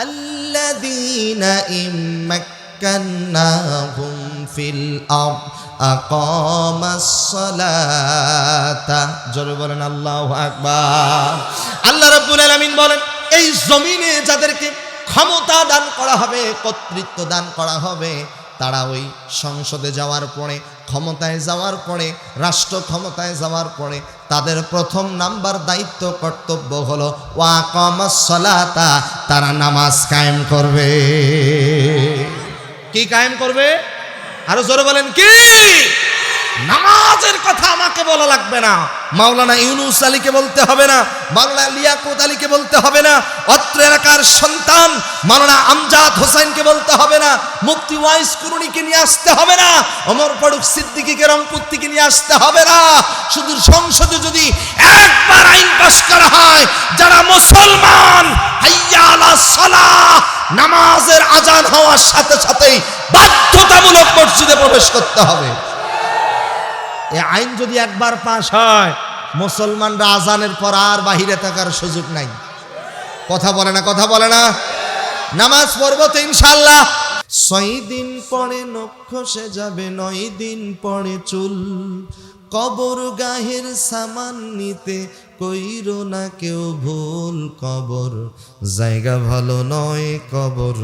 আল্লাযীনা ইম্মাক্কান্নাহুম ফিল আরদ আকামাস সালাতা। জোরে বলেন আল্লাহু আকবার। আল্লাহ রাব্বুল আলামিন বলেন, এই জমিনে যাদেরকে ক্ষমতা দান করা হবে, কর্তৃত্ব দান করা হবে, তারা ওই সংসদে যাওয়ার পরে, ক্ষমতায় যাওয়ার পরে, রাষ্ট্র ক্ষমতায় যাওয়ার পরে তাদের প্রথম নাম্বার দায়িত্ব কর্তব্য হলো ওয়াকামাস সালাতা, তারা নামাজ কায়েম করবে। কি কায়েম করবে? আরো জোরে বলেন কি? নামাজের কথা আমাকে বলা লাগবে না, মাওলানা ইউনুস আলীকে বলতে হবে না, মাওলানা লিয়াকত আলীকে বলতে হবে না, অত্র এলাকার সন্তান মাওলানা আমজাদ হোসেনকে বলতে হবে না, মুফতি ওয়াইস কুরুনিকে নিয়ে আসতে হবে না, ওমর ফারুক সিদ্দিকীকে রংপুর থেকে নিয়ে আসতে হবে না। শুধু সংসদে যদি একবার আইন পাস করা হয়, যারা মুসলমান, হাইয়া আলাস সালাহ, নামাজের আজান হওয়ার সাথে সাথেই বাধ্যতামূলক মসজিদে প্রবেশ করতে হবে। এই আইন যদি একবার পাস হয়, মুসলমানরা আজানের পর আর বাহিরে থাকার সুযোগ নাই। কথা বলে না, কথা বলে না। নামাজ পড়বো তো ইনশাআল্লাহ। 6 দিন পরে নখ খসে যাবে, 9 দিন পরে চুল, কবর গাহের সামান নিতে কইরো না কেউ ভুল। কবর জায়গা ভালো নয়, কবর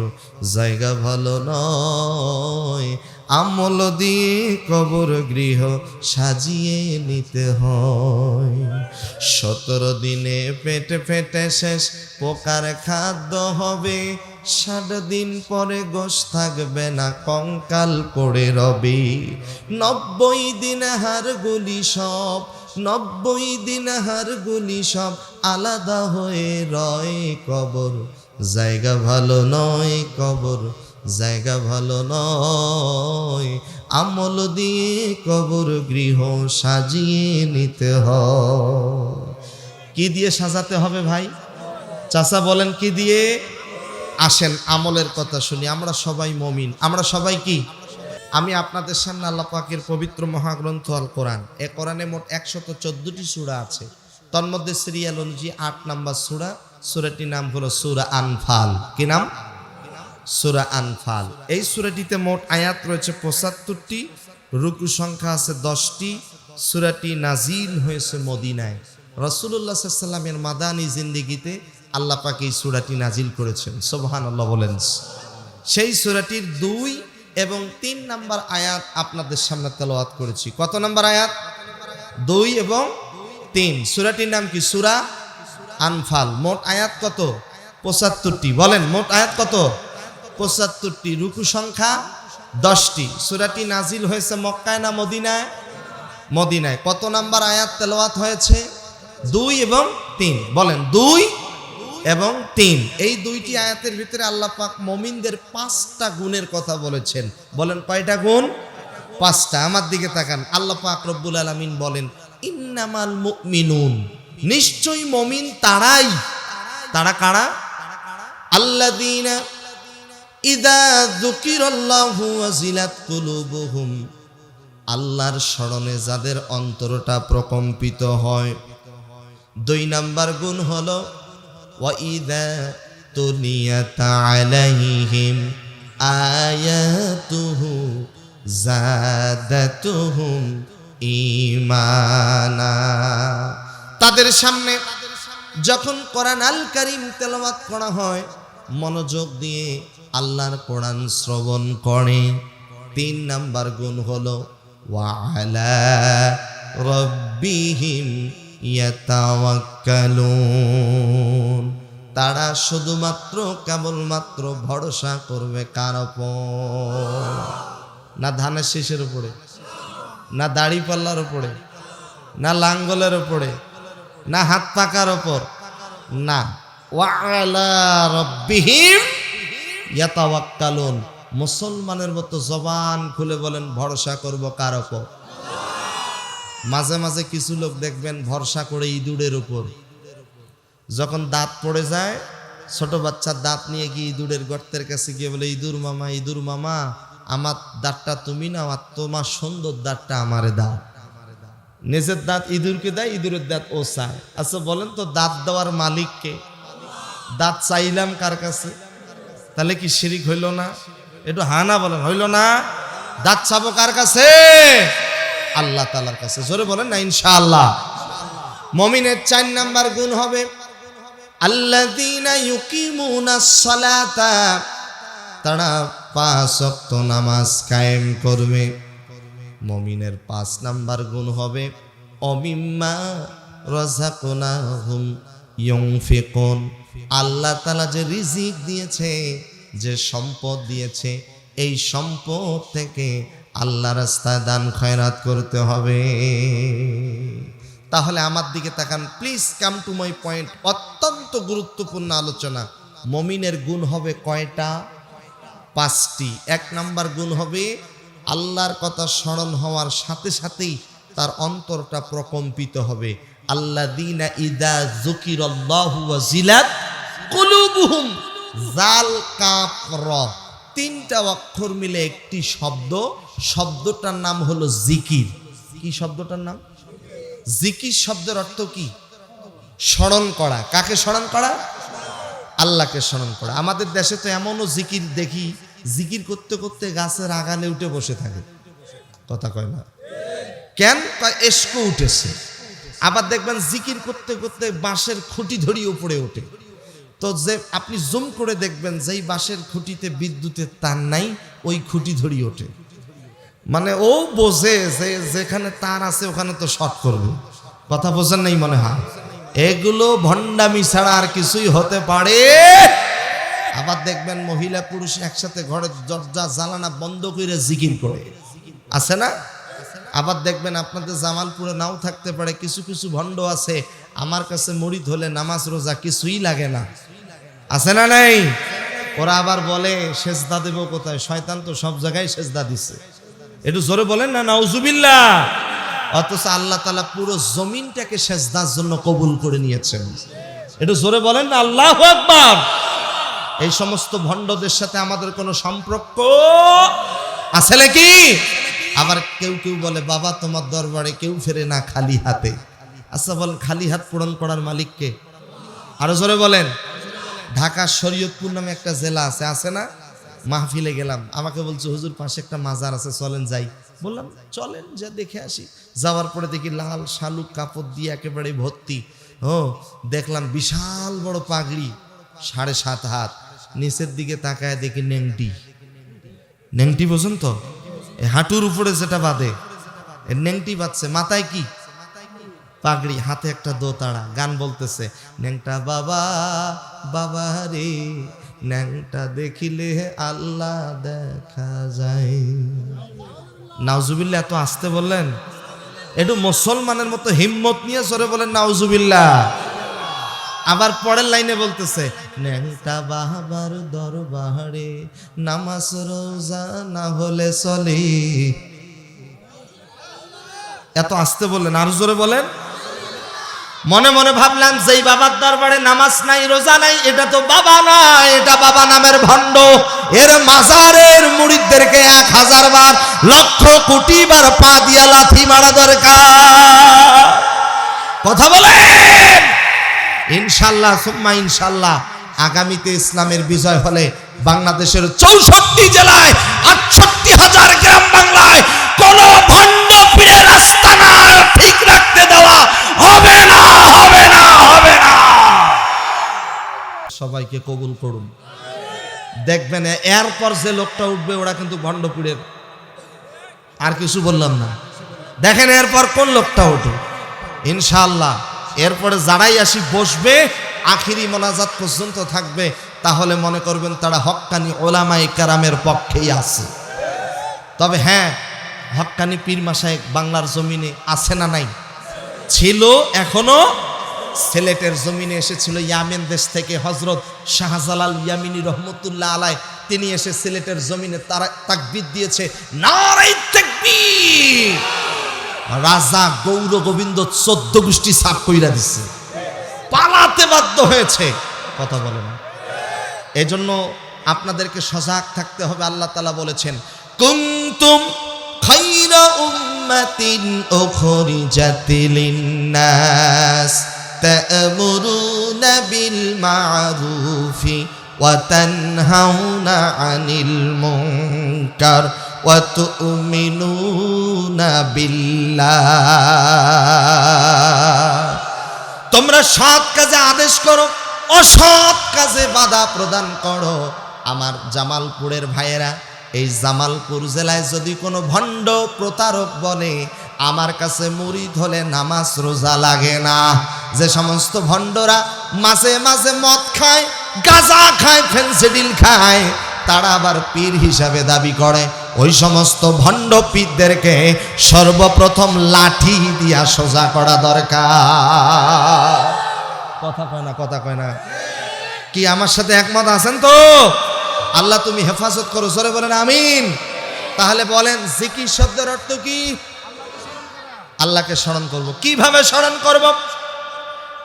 জায়গা ভালো নয়, আমল দিয়ে কবর গৃহ সাজিয়ে নিতে হয়। 17 দিনে পেটে পেটে শেষ পোকার খাদ্য হবে, 60 দিন পরে গোশ থাকবে না, কঙ্কাল পড়ে রবি। 90 দিন হাড়গুলি সব, 90 দিন হাড়গুলি সব আলাদা হয়ে রয়। কবর জায়গা ভালো নয়, কবর জায়গা ভালো নয়, আমল দিয়ে কবর গৃহ সাজিয়ে নিতে হয়। কি দিয়ে সাজাতে হবে ভাই? চাচা বলেন কি দিয়ে? আসেন আমলের কথা শুনি। আমরা সবাই মুমিন, আমরা সবাই কি? আমি আপনাদের সামনে আল্লাহ পাকের পবিত্র মহাগ্রন্থ আল কোরআন, এ কোরআনে মোট 114টি সূরা আছে। তন্মধ্যে সিরিয়াল অনুযায়ী 8 নম্বর সূরা, সূরাটির নাম হলো সূরা আনফাল। কি নাম? সূরা আনফাল। এই সূরাটিতে মোট আয়াত রয়েছে 75টি, রুকু সংখ্যা আছে 10টি। সূরাটি নাজিল হয়েছে মদিনায়। রাসূলুল্লাহ সাল্লাল্লাহু আলাইহি ওয়াসাল্লামের মাদানী জিন্দেগিতে আল্লাহ পাক এই সূরাটি নাজিল করেছেন। সুবহানাল্লাহ বলেন। সেই সূরাটির 2 এবং 3 নম্বর আয়াত আপনাদের সামনে তেলাওয়াত করেছি। কত নম্বর আয়াত? 2 এবং 3। সূরাটির নাম কি? সূরা আনফাল। মোট আয়াত কত? 75টি। বলেন মোট আয়াত কত? 75টি। রুকু সংখ্যা 10টি। সূরাটি নাজিল হয়েছে মক্কায় না মদিনায়? মদিনায়। কত নাম্বার আয়াত তেলাওয়াত হয়েছে? 2 এবং 3। বলেন 2 এবং 3। এই 2টি আয়াতের ভিতরে আল্লাহ পাক মুমিনদের 5টা গুণের কথা বলেছেন। বলেন কয়টা গুণ? 5টা। আমার দিকে তাকান। আল্লাহ পাক রব্বুল আলামিন বলেন, ইন্নামাল মুমিনুন, নিশ্চয়ই মুমিন তারাই। তারা কারা? আল্লাযীনা ইযা যুকিরাল্লাহু ওয়াজিলাত কুলুবুহুম, আল্লাহর স্মরণে যাদের অন্তরটা প্রকম্পিত হয়। 2 নাম্বার গুণ হলো ওয়াইযা তুলিয়াত আলাইহিম আয়াতুহু যাদাতুহুম ঈমানা, তাদের সামনে যখন কোরআন আল কারীম তেলাওয়াত করা হয়, মনোযোগ দিয়ে আল্লাহর কোরআন শ্রবণ করে। 3 নাম্বার গুণ হলো ওয়া আলা রাব্বিহিম ইয়াতাওয়াক্কালুন, তারা শুধুমাত্র কেবলমাত্র ভরসা করবে কার উপর? না ধানের শীষের উপরে, না দাড়ি পাল্লার উপরে, না লাঙ্গলের উপরে, না হাত পাকার উপর, না, ওয়া আলা রাব্বিহিম ইয়াতাওয়াক্কালুন। মুসলমানের মতো জবান খুলে বলেন ভরসা করব কার উপর? মাঝে মাঝে কিছু লোক দেখবেন ভরসা করে ইঁদুরের উপর। যখন দাঁত পড়ে যায়, ছোট বাচ্চার দাঁত নিয়ে গিয়ে ইঁদুরের গর্তের কাছে গিয়ে বলে, ইঁদুর মামা, ইঁদুর মামা, আমার দাঁতটা তুমি নাও, আর তোমার সুন্দর দাঁতটা আমারে দাও। নিজের দাঁত ইঁদুরকে দেয়, ইঁদুরের দাঁত ও চায়। আচ্ছা বলেন তো, দাঁত দেওয়ার মালিককে? দাঁত চাইলাম কার কাছে? তাহলে কি শিরিক হইল না? একটু হানা বলেন, হইল না? দাঁত চাবো কার কাছে? আল্লাহ তাআলার কাছে। জোরে বলেন না ইনশাআল্লাহ। মুমিনের 4 নাম্বার গুণ হবে আল্লাযীনা ইউকিমুনাস সালাতা, তারা 5 ওয়াক্ত নামাজ কায়েম করবে। মুমিনের 5 নাম্বার গুণ হবে অমিম্মা রাযাকনাহুম ইউনফিকুন, আল্লাহ তাআলা যে রিজিক দিয়েছে, যে সম্পদ দিয়েছে, এই সম্পদ থেকে আল্লাহর রাস্তায় দান খয়রাত করতে হবে। তাহলে আমার দিকে তাকান please, come to my point. অত্যন্ত গুরুত্বপূর্ণ আলোচনা। মুমিনের গুণ হবে কয়টা? 5টি। 1 নাম্বার গুণ হবে আল্লাহর কথা স্মরণ হওয়ার সাথে সাথেই তার অন্তরটা প্রকম্পিত হবে। আল্লাযীনা ইযা যুকিরাল্লাহু ওয়াজিলাত কুলুবুহুম, জাল কাফ র, 3টা অক্ষর মিলে একটি শব্দ। শব্দটার নাম হলো জিকির। কি শব্দটার নাম? জিকির শব্দের অর্থ কি? স্মরণ করা। কাকে স্মরণ করা? আল্লাহকে স্মরণ করা। আমাদের দেশে তো এমনও জিকির দেখি, জিকির করতে করতে গাছের আগালে উঠে বসে থাকে। কথা কয় না কেন? এসকো উঠেছে। আবার দেখবেন জিকির করতে করতে বাঁশের খুঁটি ধরিয়ে উপরে ওঠে। তো যে আপনি জুম করে দেখবেন যেই বাঁশের খুঁটিতে বিদ্যুতের তার নাই, ওই খুঁটি ধরিয়ে ওঠে। মানে ও বোঝে যে যেখানে তার আছে ওখানে তো শর্ট করবে। কথা বোঝেন নাই মনে হয়? এগুলো ভণ্ডামি ছাড়া আর কিছুই হতে পারে। আবার দেখবেন মহিলা পুরুষ একসাথে ঘরের দরজা জানালা বন্ধ করে জিকির করে, আছে না? আবার দেখবেন আপনাদের জামালপুরে নাও থাকতে পারে, কিছু কিছু ভণ্ড আছে, আমার কাছে মুরিদ হলে নামাজ রোজা কিছুই লাগে না, আছে না নাই? ওরা আবার বলে সেজদা দেব কোথায়? শয়তান তো সব জায়গায় সেজদা দিচ্ছে। একটু জোরে বলেন না নাউজুবিল্লাহ। অথচ আল্লাহ তাআলা পুরো জমিনটাকে সেজদার জন্য কবুল করে নিয়েছেন। একটু জোরে বলেন না আল্লাহু আকবার। এই সমস্ত ভণ্ডদের সাথে আমাদের কোনো সম্পর্ক আছে নাকি? আবার কেউ কেউ বলে বাবা তোমার দরবারে কেউ ফেরে না খালি হাতে। আচ্ছা বলেন, খালি হাত পূরণ করার মালিককে? আরো জোরে বলেন। ঢাকা শরীয়তপুর নামে একটা জেলা আছে, আছে না? মাহফিলে গেলাম, আমাকে বলছে হুজুর পাশে একটা মাজার আছে, চলেন যাই। বললাম চলেন, যা দেখে আসি। যাওয়ার পরে দেখি লাল শালুক কাপড় দিয়ে একেবারে ভর্তি। ও দেখলাম বিশাল বড় পাগড়ি, 7.5 হাত। নিচের দিকে তাকায় দেখি নেংটি। নেংটি বোঝেন তো? হাঁটুর উপরে যেটা বাঁধে, নেংটি বাঁধছে। মাথায় কি? পাগড়ি, হাতে একটা দোতাড়া। গান বলতেছে নেংটা বাবা বাবা রে, ন্যাংটা দেখিলে আল্লাহ দেখা যায়। নাউজুবিল্লাহ। এত আসতে বললেন? একটু মুসলমানের মতো হিম্মত নিয়ে সরে বলেন নাউজুবিল্লাহ। আবার পরের লাইনে বলতেছে ন্যাংটা বাবার দরবারে নামাজ রোজা না হলে চলে। এত আসতে বললেন, আরো জোরে বলেন। মনে মনে ভাবলাম যেই বাবার দরবারে নামাজ নাই রোজা নাই, এটা তো বাবা না, এটা বাবা নামের ভণ্ড। এর মাজারের মুরিদদেরকে 1000 বার লক্ষ কোটি বার পা দিয়া লাথি মারা দরকার। কথা বলেন। ইনশাল্লাহ সুম্মা ইনশাল্লাহ আগামীতে ইসলামের বিজয় হলে বাংলাদেশের 64 জেলায় 68,000 গ্রাম বাংলায় কোন ভণ্ড পীরের আস্তানা ঠিক রাখতে দেওয়া হবে না, হবে না, হবে না। সবাইকে কবুল করুন। দেখবেন এরপর যে লোকটা উঠবে ওরা কিন্তু ভণ্ড পীরের। আর কিছু বললাম না। দেখেন এরপর কোন লোকটা ওঠে ইনশাআল্লাহ। এরপরে যারাই আসি বসবে আখিরি মোনাজাত পর্যন্ত থাকবে, তাহলে মনে করবেন তারা হক্কানি ওলামায়ে কেরামের পক্ষেই আছে। তবে হ্যাঁ, হক্কানি পীর মাশায়েখ বাংলার জমিনে আছে না নাই? ছিল, এখনো। সিলেটের জমিনে এসেছিল ইয়ামেন দেশ থেকে হযরত শাহজালাল ইয়ামিনী রহমতুল্লাহ আলাইহ। তিনি এসে সিলেটের জমিনে তাকবীর দিয়েছে, নারায়ে তাকবীর। রাজা গৌর গোবিন্দ 14 গোষ্ঠী সাফ কইরা দিচ্ছে, পালাতে বাধ্য হয়েছে। কথা বলে না। এজন্য আপনাদেরকে সজাগ থাকতে হবে। আল্লাহ তাআলা বলেছেন কুনতুম খায়রা উম্মাতিন উখরিজাত লিন-নাস তা'মুরুনা বিল মা'রুফি ওয়া তানহাউনা আনিল মুনকার ওয়া তু'মিনুনা বিল্লাহ। তোমরা সৎ কাজে আদেশ করো, অসৎ কাজে বাধা প্রদান করো। আমার জামালপুরের ভাইয়েরা, এই জামালপুর জেলায় যদি কোনো ভণ্ড প্রতারক বলে আমার কাছে মুরিদ হলে নামাজ রোজা লাগে না, যে সমস্ত ভণ্ডরা মাঝে মাঝে মদ খায়, গাঁজা খায়, ফেন্সিডিল খায়, তারা আবার পীর হিসাবে দাবি করে, ওই সমস্ত ভণ্ড পীরদেরকে সর্বপ্রথম লাঠি দিয়া সোজা করা দরকার। কথা কয় না, কথা কয় না। কি আমার সাথে একমত আছেন তো? আল্লাহ তুমি হেফাজত করো, জোরে বলেন আমিন। তাহলে বলেন জিকির শব্দের অর্থ কি? আল্লাহকে স্মরণ করব। কিভাবে স্মরণ করব?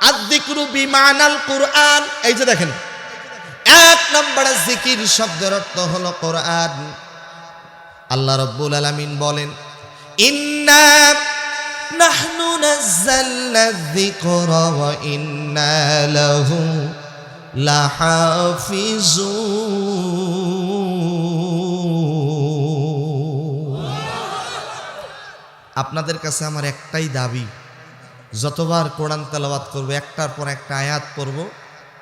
আযযিকরু বিমানাল কুরআন। এই যে দেখেন, এক নম্বরে জিকির শব্দের অর্থ হলো কোরআন। আল্লাহ রাব্বুল আলামিন বলেন, ইন্না নাহনু নাযালনা যিকরা ওয়া ইন্না লাহু লাহাফিজুন। আপনাদের কাছে আমার একটাই দাবি, যতবার কোরআন তেলাওয়াত করব, একটার পর একটা আয়াত পড়ব,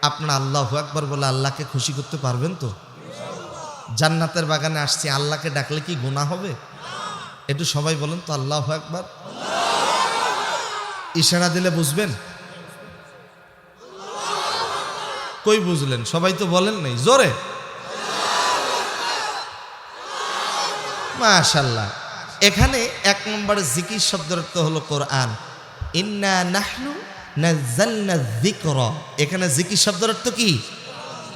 আপনারা আল্লাহু আকবার বলে আল্লাহকে খুশি করতে পারবেন তো? জান্নাতের বাগানে আসছি, আল্লাহকে ডাকলে কি গুনাহ হবে? একটু সবাই বলেন তো আল্লাহু আকবার। ইশারা দিলে বুঝবেন? কই বুঝলেন? সবাই তো বলেন নাই জোরে। মাশাআল্লাহ। এখানে এক নম্বরে জিকির শব্দের অর্থ হলো কোরআন। ইন্না নাহনু নাযালনা যিকরা, এখানে জিকির শব্দের অর্থ কি?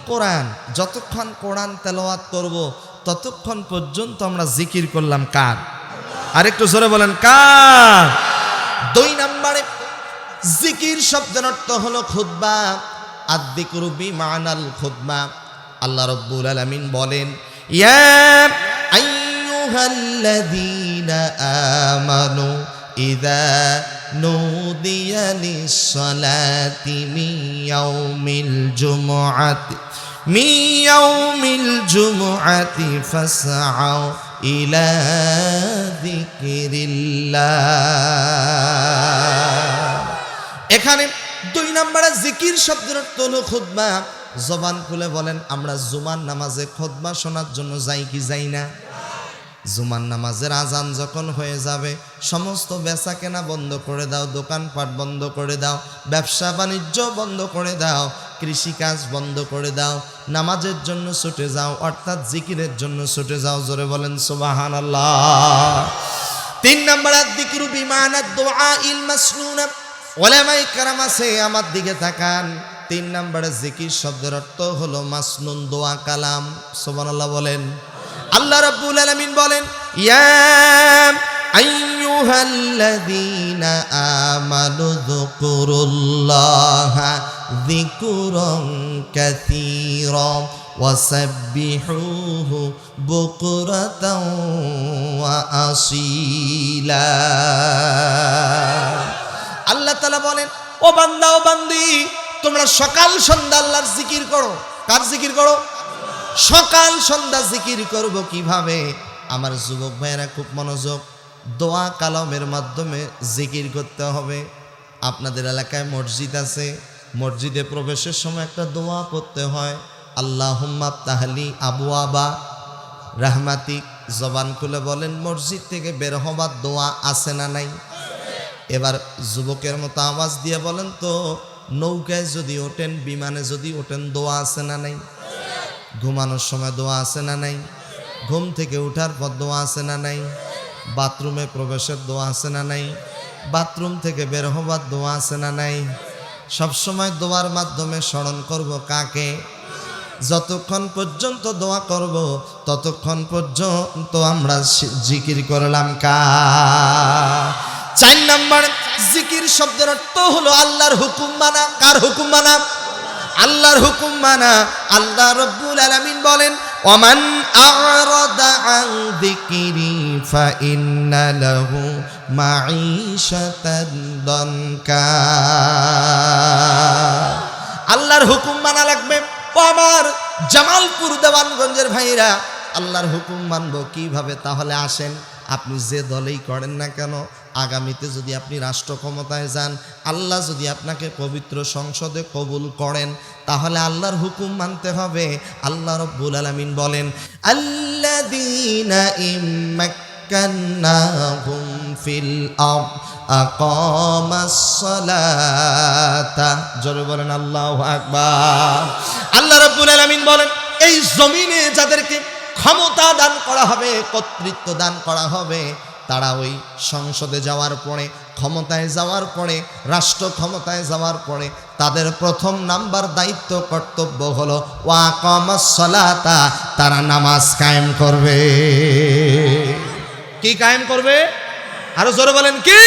কোরআন। যতক্ষণ কোরআন তেলাওয়াত করব ততক্ষণ পর্যন্ত আমরা জিকির করলাম কার? আরেকটু জোরে বলেন কার? দুই নম্বরে জিকির শব্দের অর্থ হলো খুতবা। আযযিকরু বিমানাল খুতবা। আল্লাহ রাব্বুল আলামিন বলেন, ইয়া আইয়ুহাল্লাযীনা আমানু ইযা নুদিয়া লিস-সালাতি মিন ইয়াউমিল জুমআতি ফাসআউ ইলা যিকরিল্লাহ। এখানে দুই নম্বরে জিকির শব্দের অর্থ হলো খুতবা। জবান খুলে বলেন, আমরা জুমার নামাজে খুতবা শোনার জন্য যাই কি যাই না? জুমার নামাজের আজান যখন হয়ে যাবে সমস্ত বেচা কেনা বন্ধ করে দাও, দোকানপাট বন্ধ করে দাও, ব্যবসা বাণিজ্য বন্ধ করে দাও, কৃষিকাজ বন্ধ করে দাও, নামাজের জন্য ছুটে যাও, অর্থাৎ জিকিরের জন্য ছুটে যাও। জোরে বলেন সুবহানাল্লাহ। তিন নম্বর আযযিকরু বিমানাদ দুআইল মাসনুনা। ওলামায়ে কেরাম আছে, আমার দিকে তাকান। তিন নম্বরে জিকির শব্দের অর্থ হলো মাসনুন, দোয়া কালাম। সুবহানাল্লাহ বলেন। আল্লাহ রাব্বুল আলামিন বলেন, ইয়া আইয়ুহাল্লাযীনা আমানু যকুরুল্লাহা যিকরান কাসীরা ওয়াসাব্বিহুহু বুকরাতাও ওয়া আসীলা। আল্লাহ তাআলা বলেন, ও বান্দা ও বান্দি, তোমরা সকাল সন্ধ্যা আল্লাহর জিকির করো। কার জিকির করো? সকাল সন্ধ্যা জিকির করব কিভাবে? আমার যুবক ভাইয়েরা খুব মনোযোগ, দোয়া কালামের মাধ্যমে জিকির করতে হবে। আপনাদের এলাকায় মসজিদ আছে, মসজিদে প্রবেশের সময় একটা দোয়া পড়তে হয়, আল্লাহুম্মা তাহলি আবওয়াবা রাহমাতিক। জবান খুলে বলেন, মসজিদ থেকে বের হবার দোয়া আছে না নাই? এবার যুবকের মতো আওয়াজ দিয়ে বলেন তো, নৌকায় যদি ওঠেন, বিমানে যদি ওঠেন, দোয়া আছে না নাই? ঘুমানোর সময় দোয়া আছে না নাই? ঘুম থেকে ওঠার পর দোয়া আছে না নাই? বাথরুমে প্রবেশের দোয়া আছে না নাই? বাথরুম থেকে বের হবার দোয়া আছে না নাই? সবসময় দোয়ার মাধ্যমে স্মরণ করব কাকে? যতক্ষণ পর্যন্ত দোয়া করব ততক্ষণ পর্যন্ত আমরা জিকির করলাম কার? চার নম্বর জিকির শব্দের অর্থ হলো আল্লাহর হুকুম মানা। কার হুকুম মানা? আল্লাহর হুকুম মানা। আল্লাহ রাব্বুল আলামিন বলেন, ওমান আ'রাদা আন যিকরি ফাইন্না লাহু মাঈশাতান দনকা। আল্লাহর হুকুম মানা লাগবে। ও ও আমার জামালপুর দেওয়ানগঞ্জের ভাইরা, আল্লাহর হুকুম মানবো কিভাবে? তাহলে আসেন, আপনি যে দলেই করেন না কেন, আগামীতে যদি আপনি রাষ্ট্র ক্ষমতায় যান, আল্লাহ যদি আপনাকে পবিত্র সংসদে কবুল করেন, তাহলে আল্লাহর হুকুম মানতে হবে। আল্লাহ রাব্বুল আলামিন বলেন, আল্লাযীনা ইম্মাক্কান্নাহুম ফিল আরদ আকামাস সালাতা। জোরে বলেন আল্লাহু আকবার। আল্লাহ রাব্বুল আলামিন বলেন, এই জমিনে যাদেরকে ক্ষমতা দান করা হবে, কর্তৃত্ব দান করা হবে, তারা ওই সংসদে যাওয়ার পরে, ক্ষমতায় যাওয়ার পরে, রাষ্ট্র ক্ষমতায় যাওয়ার পরে তাদের প্রথম নাম্বার দায়িত্ব কর্তব্য হলো ওয়াকামাস সালাতা, তারা নামাজ কায়েম করবে। কি কায়েম করবে? আরো জোরে বলেন কি?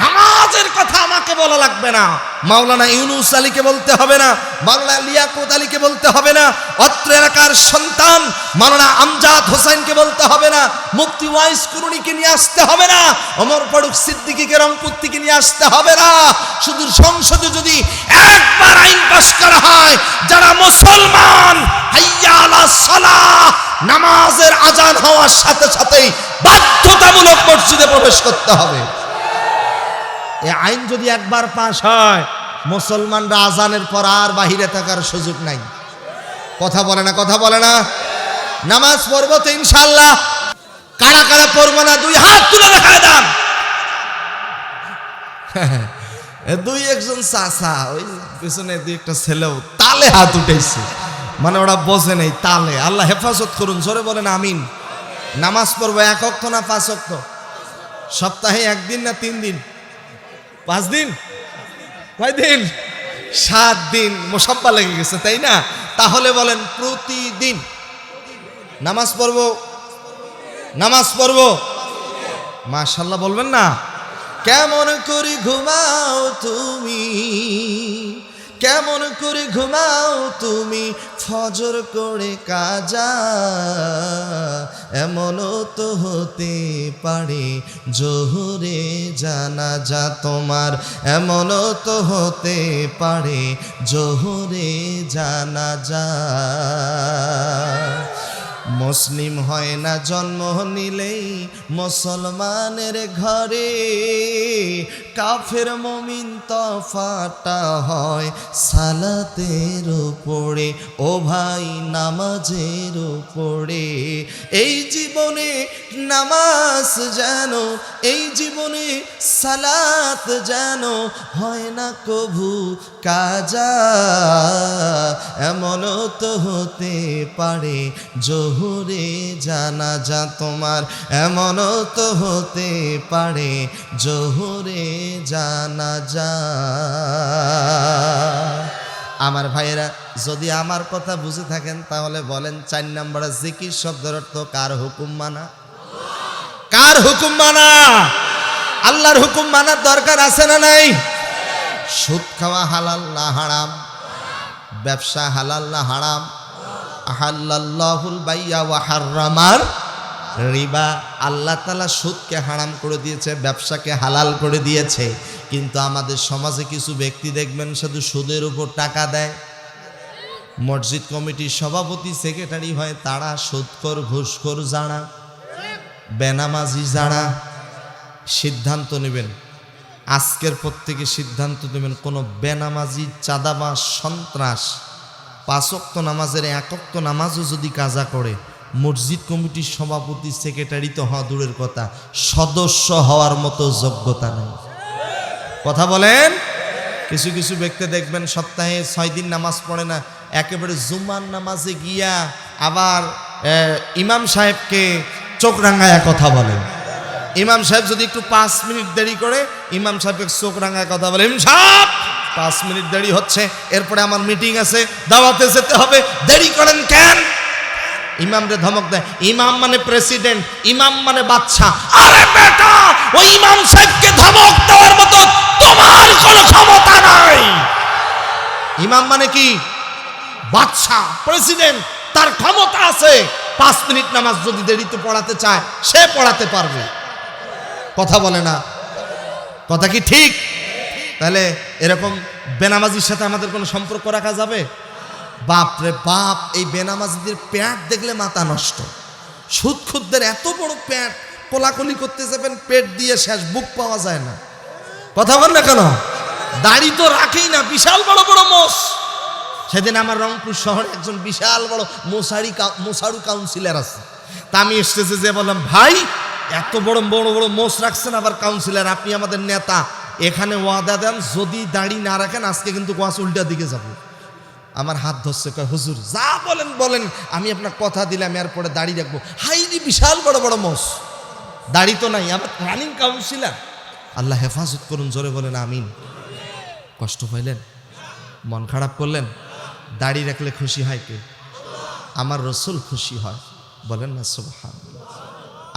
নামাজের কথা আমাকে বলা লাগবে না, মাওলানা ইউনুস আলীকে বলতে হবে না, মাওলানা লিয়াকত আলীকে বলতে হবে না, অত্র এলাকার সন্তান মাওলানা আমজাদ হোসেনকে বলতে হবে না, মুফতি ওয়াইস কুরুনিকে নিয়ে আসতে হবে না, ওমর ফারুক সিদ্দিকীকে রংপুর থেকে নিয়ে আসতে হবে না। শুধু সংসদে যদি একবার আইন পাস করা হয়, যারা মুসলমান, হাইয়া আলাস সালাহ, নামাজের আজান হওয়ার সাথে সাথেই বাধ্যতামূলক মসজিদে প্রবেশ করতে হবে। এই আইন যদি একবার পাস হয়, মুসলমানরা আজানের পর আর বাহিরে থাকার সুযোগ নাই। কথা বলে না, কথা বলে না। নামাজ পড়বো তো ইনশাআল্লাহ। কারা কারা পড়বো না দুই হাত তুলে দেখায় দেন। দুই একজন চাচা, ওই পিছনে দুই একটা ছেলেও তালে হাত উঠেছে, মানে ওরা বোঝে নেই তালে। আল্লাহ হেফাজত করুন, জোরে বলেন আমিন। নামাজ পড়বো 1 ওয়াক্ত না 5 ওয়াক্ত? সপ্তাহে 1 দিন না 3 দিন? 5 দিন? কয় দিন? 7 দিন। মোসাব্বা লেগে গেছে, তাই না? তাহলে বলেন প্রতিদিন নামাজ পড়বো, নামাজ পড়বো। মাশাআল্লাহ বলবেন না? কেমন করে ঘুমাও তুমি, কেমন করে ঘুমাও তুমি, ফজর করে কাজা, এমনও তো হতে পারে জোহরে জানাজা তোমার, এমনও তো হতে পারে জোহরে জানাজা। মুসলিম হয় না জন্ম নিলেই মুসলমানের ঘরে, কাফের মুমিন তফাটা হয় সালাতের উপরে, ও ভাই নামাজের উপরে। এই জীবনে নামাজ যেন, এই জীবনে সালাত যেন হয় না কভু কাজা, এমনও তো হতে পারে জোহরে জানাজা তোমার, এমনও তো হতে পারে জোহরে জানাজা। আমার ভাইয়েরা, যদি আমার কথা বুঝে থাকেন তাহলে বলেন 4 নম্বরে জিকির শব্দের অর্থ কার হুকুম মানা? কার হুকুম মানা? আল্লাহর হুকুম মানার দরকার আছে না নাই? সুদ খাওয়া হালাল না হারাম? ব্যবসা হালাল না হারাম? আহাল্লাল্লাহুল বাইয়া ওয়া হাররামার রিবা। আল্লাহ তাআলা সুদকে হারাম করে দিয়েছে, ব্যবসাকে হালাল করে দিয়েছে। কিন্তু আমাদের সমাজে কিছু ব্যক্তি দেখবেন শুধু সুদের উপর টাকা দেয়। মসজিদ কমিটির সভাপতি, সেক্রেটারি হয় তারা সুদখোর, ঘুষখোর যারা, বেনামাজি যারা। সিদ্ধান্ত নেবেন, আজকের পর থেকে সিদ্ধান্ত নেবেন, কোনো বেনামাজি, চাঁদাবাজ, সন্ত্রাস 5 ওয়াক্ত নামাজের 1 ওয়াক্ত নামাজও যদি কাজা করে, মসজিদ কমিটির সভাপতি, সেক্রেটারি তো হওয়া দূরের কথা, সদস্য হওয়ার মতো যোগ্যতা নেই। কথা বলেন। কিছু কিছু ব্যক্তি দেখবেন সপ্তাহে 6 দিন নামাজ পড়ে না, একেবারে জুমার নামাজে গিয়া আবার ইমাম সাহেবকে চোখ রাঙায়া কথা বলেন। ইমাম সাহেব যদি একটু 5 মিনিট দেরি করে, ইমাম সাহেবকে চোখ রাঙায় কথা বলে, ইমাম সাহেব 5 মিনিট দেরি হচ্ছে, এরপরে আমার মিটিং আছে, দাওয়াতে যেতে হবে, দেরি করেন কেন? ইমামরে ধমক দেয়। ইমাম মানে প্রেসিডেন্ট, ইমাম মানে বাদশা। আরে বেটা, ওই ইমাম সাহেবকে ধমক দেওয়ার মতো তোমার কোনো ক্ষমতা নাই। ইমাম মানে কি? বাদশা, প্রেসিডেন্ট, তার ক্ষমতা আছে। 5 মিনিট নামাজ যদি দেরিতে পড়াতে চায়, সে পড়াতে পারবে। কথা বলে না? কথা কি ঠিক? তাহলে এরকম বেনামাজির সাথে আমাদের কোনো সম্পর্ক রাখা যাবে? বাপরে বাপ, এই বেনামাজিদের প্যাট দেখলে মাথা নষ্ট। সুদখুরদের এত বড় প্যাট, কোলাকুলি করতে যাবেন পেট দিয়ে শেষ, বুক পাওয়া যায় না। কথা বল না কেন? দাড়ি তো রাখেই না, বিশাল বড় বড় মোষ। সেদিন আমার রংপুর শহরে একজন বিশাল বড় মোসারু কাউন্সিলর আছে, তা আমি এসেছে যে বললাম, ভাই এত বড় বড় বড় মোষ রাখছেন আবার কাউন্সিলর, আপনি আমাদের নেতা, এখানে ওয়াদা দেন যদি দাড়ি না রাখেন আজকে কিন্তু কোয়াশ উল্টা দিকে যাব। আমার হাত ধরছে, কয় হুজুর যা বলেন বলেন, আমি আপনার কথা দিলাম এরপরে দাড়ি রাখবো। হাইরি বিশাল বড় বড় মোষ, দাড়ি তো নাই, আবার রানিং কাউন্সিলর। আল্লাহ হেফাজত করুন, জোরে বলেন আমিন। কষ্ট পাইলেন, মন খারাপ করলেন? দাড়ি রাখলে খুশি হয় কে? আমার রসুল খুশি হয়, বলেন না সুবহানাল্লাহ।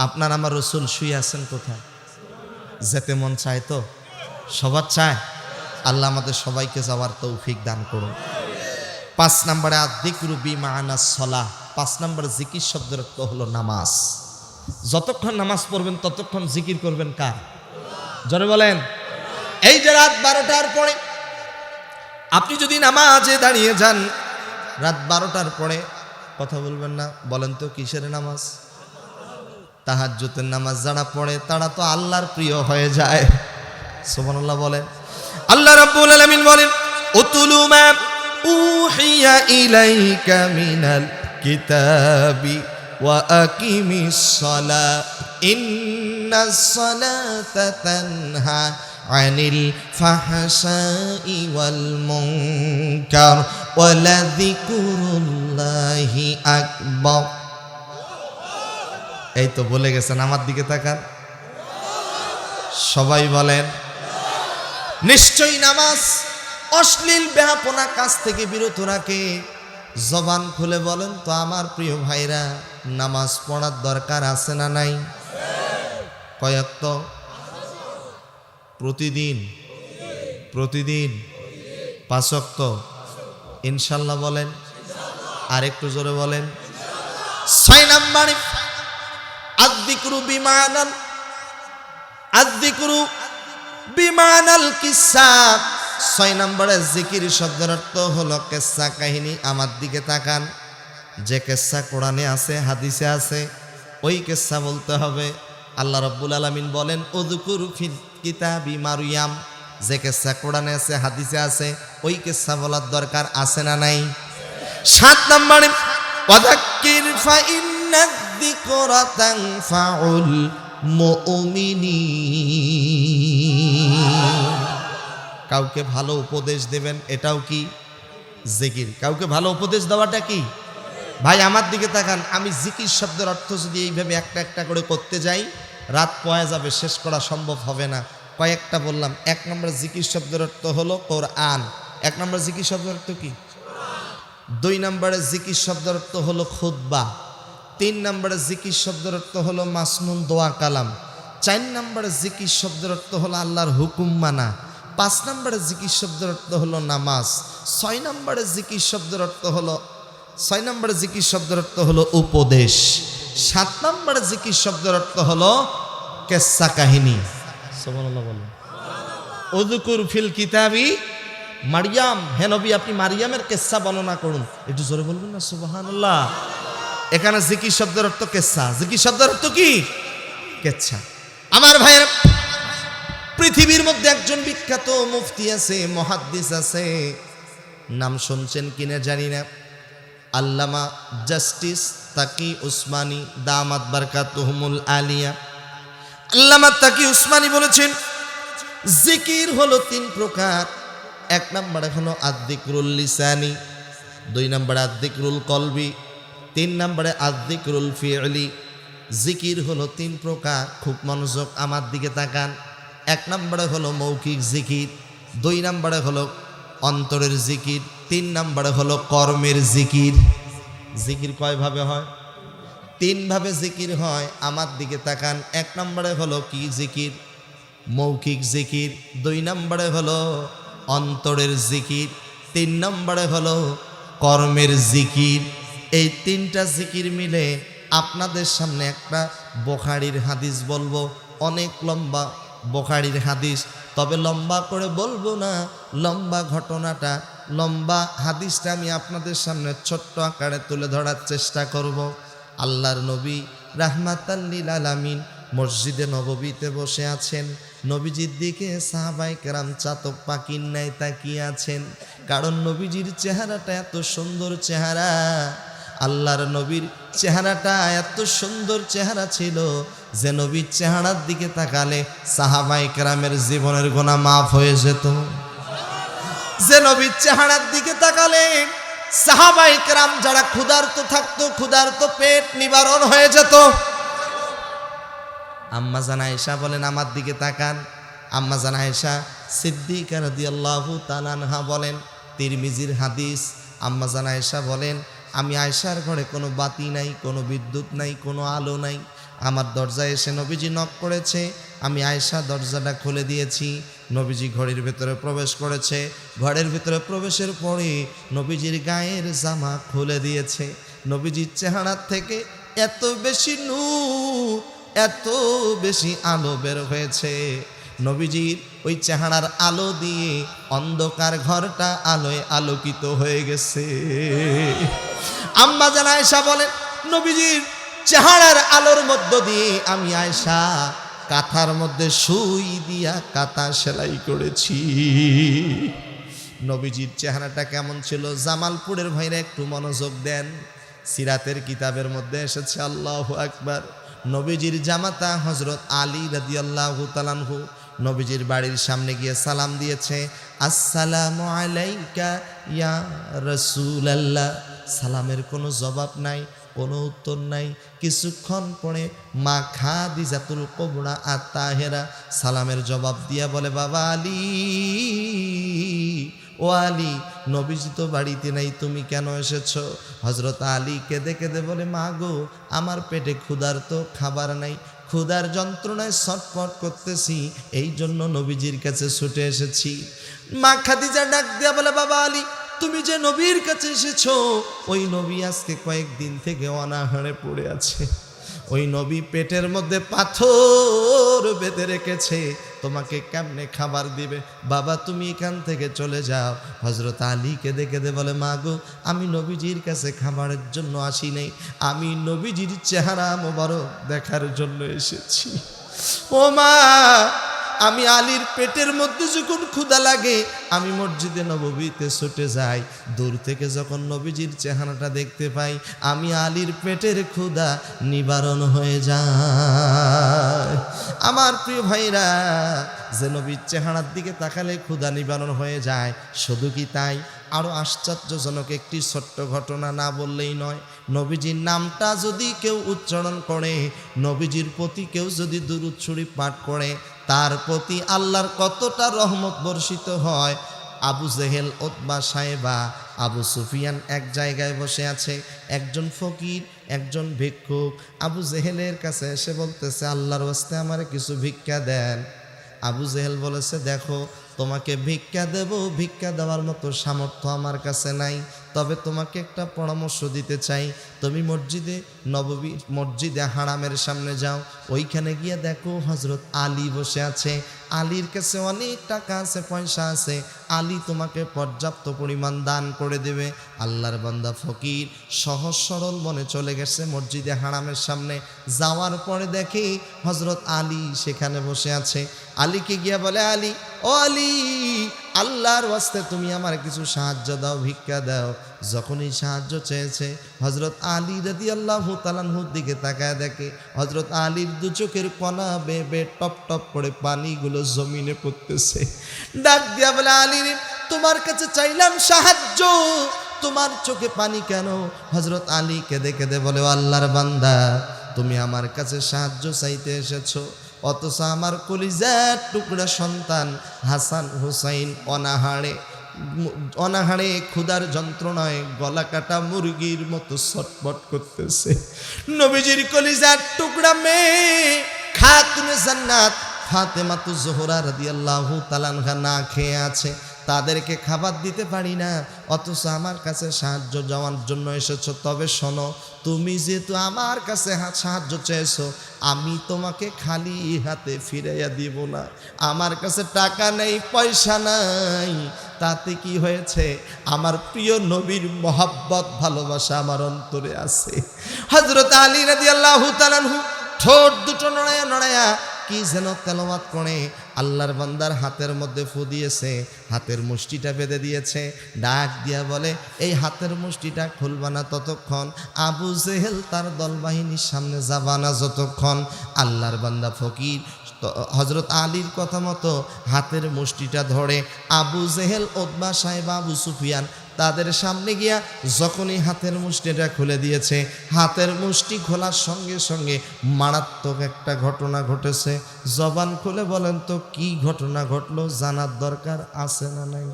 আপনার আমার রসুল শুয়ে আছেন কোথায়? যেতে মন চায় তো? সবার চায়? আল্লাহ আমাদের সবাইকে যাওয়ার তৌফিক দান করুন। 5 নম্বরে আযিকরু বিমা'না সলাহ। 5 নম্বর জিকির শব্দের অর্থ হলো নামাজ। যতক্ষণ নামাজ পড়বেন ততক্ষণ জিকির করবেন কার? জোরে বলেন। এই যে রাত 12টার পরে আপনি যদি নামাজে দাঁড়িয়ে যান, রাত 12টার পরে কথা বলবেন না। বলেন তো কিসের নামাজ? তাহাজ্জুদের নামাজ যারা পড়ে তারা তো আল্লাহর প্রিয় হয়ে যায়। সুবহানাল্লাহ বলেন। আল্লাহ রাব্বুল আলামিন বলেন, উতুলু মা উহিয়া ইলাইকা মিনাল কিতাবি ওয়া আকিমিস সালাহ ইন্নাস সালাতা তানহা আনিল ফাহশাই ওয়াল মুনকার ওয়ালাযিকরুল্লাহি আকবার। এই তো বলে গেছেন, আমার দিকে তাকান, সবাই বলেন। নিশ্চয়ই নামাজ অশ্লীল বেহাপনা কাজ থেকে বিরত রাখে। জবান খুলে বলেন তো আমার প্রিয় ভাইরা, নামাজ পড়ার দরকার আছে না নাই? কয়েক তো প্রতিদিন 5 ওয়াক্ত ইনশাল্লাহ বলেন। আর একটু জোরে বলেন। 6 নম্বরে আযিকরু বিমানাল কিসসা। 6 নম্বরে জিকির শব্দের অর্থ হলো কিসসা, কাহিনী। আমার দিকে তাকান, যে কিসসা কোরআনে আছে হাদিসে আছে ওই কিসসা বলতে হবে। আল্লাহ রাব্বুল আলামিন বলেন, উযকুর ফিল কিতাবি মারইয়াম। যে কিসসা কোরআনে আছে হাদিসে আছে ওই কিসসা বলার দরকার আছে না নাই? 7 নম্বরে ওয়াযাক্কির ফা ইন্নায যিকরা তানফাউল মুমিনিন। কাউকে ভালো উপদেশ দেবেন, এটাও কি জিকির? কাউকে ভালো উপদেশ দেওয়াটা কি? ভাই আমার দিকে তাকান, আমি জিকির শব্দের অর্থ যদি এইভাবে একটা একটা করে করতে যাই রাত পয়া যাবে, শেষ করা সম্ভব হবে না। কয়েকটা বললাম। 1 নম্বর জিকির শব্দের অর্থ হলো কোরআন। 1 নম্বর জিকির শব্দের অর্থ কি? 2 নম্বরে জিকির শব্দের অর্থ হলো খুতবা। 3 নম্বরে জিকির শব্দের অর্থ হলো মাসনুন দোয়া কালাম। 4 নম্বরে জিকির শব্দের অর্থ হলো আল্লাহর হুকুম মানা। 5 নম্বরে জিকির শব্দের অর্থ হলো নামাজ। 6 নম্বরে জিকির শব্দের অর্থ হলো উপদেশ। 7 নম্বরে জিকির শব্দের অর্থ হলো কিসসা, কাহিনী। সুবহানাল্লাহ বলেন। উযকুর ফিল কিতাবি মারইয়াম। হে নবী, আপনি মারইয়ামের কিসসা বর্ণনা করুন। একটু জোরে বলবেন না সুবহানাল্লাহ। এখানে জিকির শব্দের অর্থ কিসসা। জিকির শব্দের অর্থ কি? কিসসা। আমার ভাইয়ের, পৃথিবীর মধ্যে একজন বিখ্যাত মুফতি আছে, মুহাদ্দিস আছে, নাম শুনছেন কিনা জানি না, আল্লামা জাস্টিস তাকি উসমানী দামাত বারকাতুহুমুল আলিয়া। আল্লামা তাকি উসমানী বলেছেন, জিকির হলো 3 প্রকার। 1 নম্বরে হলো আযিকরুল লিসানি, 2 নম্বরে আযিকরুল কলবি, 3 নম্বরে আযিকরুল ফি'লি। জিকির হলো 3 প্রকার। খুব মনোযোগ আমার দিকে তাকান। 1 নম্বরে হলো মৌখিক জিকির, 2 নম্বরে হলো অন্তরের জিকির, 3 নম্বরে হলো কর্মের জিকির। জিকির কয় ভাবে হয়? 3 ভাবে জিকির হয়। আমার দিকে তাকান। 1 নম্বরে হলো কি জিকির? মৌখিক জিকির। 2 নম্বরে হলো অন্তরের জিকির, 3 নম্বরে হলো কর্মের জিকির। এই 3টা জিকির মিলে আপনাদের সামনে একটা বুখারীর হাদিস বলবো, অনেক লম্বা বুখারীর হাদিস, তবে লম্বা করে বলবো না, লম্বা ঘটনাটা লম্বা হাদিসটা আমি আপনাদের সামনে ছোট্ট আকারে তুলে ধরার চেষ্টা করব। আল্লাহর নবী রাহমাতাল লিল আলামিন মসজিদে নববীতে বসে আছেন। নবীজির দিকে সাহাবায়ে কেরাম চাতক পাখির ন্যায় তাকিয়ে আছেন, কারণ নবীজির চেহারাটা এত সুন্দর চেহারা। আল্লাহর নবীর চেহারাটা এত সুন্দর চেহারা ছিল যে নবীর চেহারার দিকে তাকালে সাহাবায়ে কেরামের জীবনের গুনাহ মাফ হয়ে যেত। যে নবীর চেহারার দিকে তাকালে সাহাবায়ে কেরাম যারা ক্ষুধার্ত থাকতো, ক্ষুধার্ত পেট নিবারণ হয়ে যেত। আম্মা জান আয়েশা বলেন, আমার দিকে তাকান। আম্মা জান আয়েশা সিদ্দিকা রাদিয়াল্লাহু তাআলা আনহা বলেন, তিরমিজির হাদিস। আম্মা জান আয়েশা বলেন, আমি আয়েশার ঘরে কোনো বাতি নাই, কোনো বিদ্যুৎ নাই, কোনো আলো নাই। আমার দরজায় এসে নবীজি নক করেছে, আমি আয়েশা দরজাটা খুলে দিয়েছি। নবীজি ঘরের ভেতরে প্রবেশ করেছে। ঘরের ভেতরে প্রবেশের পরে নবীজির গায়ের জামা খুলে দিয়েছে। নবীজির চেহারা থেকে এত বেশি নূর, এত বেশি আলো বের হয়েছে। নবীজির ওই চেহারার আলো দিয়ে অন্ধকার ঘরটা আলোয় আলোকিত হয়ে গেছে। আম্মা জান আয়েশা বলেন, নবীজির চেহারার আলোর মধ্য দিয়ে আমি আয়েশা কাঁথার মধ্যে সুই দিয়া কাঁথা সেলাই করেছি। নবীজির চেহারাটা কেমন ছিল? জামালপুরের ভাইরা একটু মনোযোগ দেন। সিরাতের কিতাবের মধ্যে এসেছে, আল্লাহু আকবার, নবীজির জামাতা হযরত আলী রাদিয়াল্লাহু তাআলা আনহু নবীজির বাড়ির সামনে গিয়ে সালাম দিয়েছে, আসসালামু আলাইকা ইয়া রাসূলুল্লাহ। সালামের কোনো জবাব নাই, কোনো উত্তর নাই। কিছুক্ষণ পরে মা খাদিজাতুল কুবরা আত-তাহেরা সালামের জবাব দিয়া বলে, বাবা আলী, ও আলী, নবীজি তো বাড়িতে নাই, তুমি কেন এসেছো? হযরত আলী কেঁদে কেঁদে বলে, মা গো, আমার পেটে ক্ষুধার্ত, খাবার নাই, ক্ষুধার যন্ত্রণায় ছটফট করতেছি, এই জন্য নবীজির কাছে ছুটে এসেছি। মা খাদিজা ডাক দিয়া বলে, বাবা আলী, তুমি যে নবীর কাছে এসেছো, ওই নবী আজকে কয়েকদিন থেকে অনাহারে পড়ে আছে। ওই নবী পেটের মধ্যে পাথর বেঁধে রেখেছে, তোমাকে কেমনে খাবার দিবে? বাবা তুমি এখান থেকে চলে যাও। হযরত আলী কেঁদে কেঁদে বলে, মা গো, আমি নবীজির কাছে খাবারের জন্য আসি নাই, আমি নবীজির চেহারা মোবারক দেখার জন্য এসেছি। ও মা, আমি আলীর পেটের মধ্যে যখন ক্ষুধা লাগে আমি মসজিদে নববীতে ছুটে যাই। দূর থেকে যখন নবীজির চেহারাটা দেখতে পাই, আমি আলীর পেটের ক্ষুধা নিবারণ হয়ে যায়। আমার প্রিয় ভাইরা, যে নবীর চেহারার দিকে তাকালে ক্ষুধা নিবারণ হয়ে যায়, শুধু কি তাই, আরও আশ্চর্যজনক একটি ছোট্ট ঘটনা না বললেই নয়। নবীজির নামটা যদি কেউ উচ্চারণ করে, নবীজির প্রতি কেউ যদি দুরূদ শরীফ পাঠ করে, তার প্রতি আল্লাহর কতটা রহমত বর্ষিত হয়। আবু জেহেল, উতবা, সাইবা, আবু সুফিয়ান এক জায়গায় বসে আছে। একজন ফকির, একজন ভিক্ষুক আবু জেহেলের কাছে এসে বলতেছে, আল্লাহর ওয়াস্তে আমারে কিছু ভিক্ষা দেন। আবু জেহেল বলেছে, দেখো, তোমাকে ভিক্ষা দেব, ভিক্ষা দেওয়ার মতো সামর্থ্য আমার কাছে নাই, তবে তোমাকে একটা পরামর্শ দিতে চাই। তুমি মসজিদে নববী, মসজিদে হারামের সামনে যাও, ওইখানে গিয়ে দেখো হযরত আলী বসে আছে। আলীর কাছে অনেক টাকা আছে, পয়সা আছে, আলী তোমাকে পর্যাপ্ত পরিমাণ দান করে দেবে। আল্লাহর বান্দা ফকির সহজ সরল মনে চলে গেছে মসজিদে হারামের সামনে। যাওয়ার পরে দেখে হযরত আলী সেখানে বসে আছে। আলীকে গিয়া বলে, আলী, ও আলী, আল্লাহর ওয়াস্তে তুমি আমার কিছু সাহায্য দাও, ভিক্ষা দাও। যখনই সাহায্য চেয়েছে, হযরত আলী রাদিয়াল্লাহু তাআলা আনহুর দিকে তাকায় দেখে হযরত আলীর দু চোখের কোনা বেয়ে বেয়ে টপ টপ করে পানিগুলো জমিনে পড়তেছে। ডাক দিয়া বলে, আলী, তোমার কাছে চাইলাম সাহায্য, তোমার চোখে পানি কেন? হযরত আলী কেঁদে কেঁদে বলে, আল্লাহর বান্দা, তুমি আমার কাছে সাহায্য চাইতে এসেছো, অথচ আমার কলিজার টুকরা সন্তান হাসান হুসাইন অনাহারে ক্ষুধার যন্ত্রণায় গলা কাটা মুরগির মতো ছটফট করতেছে। নবীজির কলিজার টুকরা মেয়ে খাতুনে জান্নাত ফাতেমাতুজ জোহরা রাদিয়াল্লাহু তাআলা আনহা না খেয়ে আছে। তাদেরকে খাবার দিতে পারি না, অথচ আমার কাছে সাহায্য যাওয়ার জন্য এসেছো। তবে শোনো, তুমি যেহেতু আমার কাছে সাহায্য চেয়েছো, আমি তোমাকে খালি হাতে ফিরাইয়া দিব না। আমার কাছে টাকা নেই, পয়সা নাই, তাতে কি হয়েছে? আমার প্রিয় নবীর মহাব্বত ভালোবাসা আমার অন্তরে আছে। হযরত আলী রাদিয়াল্লাহু তাআলা আনহু ঠোঁট দুটো নড়ায়া নড়ায়া কি যেন তেলাওয়াত করে আল্লাহর বান্দার হাতের মধ্যে ফু দিয়েছে, হাতের মুষ্টিটা বেঁধে দিয়েছে, ডাক দিয়া বলে, এই হাতের মুষ্টিটা খুলবা না ততক্ষণ, আবু জেহেল তার দলবাহিনীর সামনে যাবা না যতক্ষণ। আল্লাহর বান্দা ফকির হযরত আলীর কথা মতো হাতের মুষ্টিটা ধরে আবু জেহেল, উতবা, সাইবা, আবু সুফিয়ান তাদের সামনে গিয়া যখনই হাতের মুষ্টিটা খুলে দিয়েছে, হাতের মুষ্টি খোলার সঙ্গে সঙ্গে মারাত্মক একটা ঘটনা ঘটেছে। জবান খুলে বলেন তো কি ঘটনা ঘটলো? জানার দরকার আছে না নাই?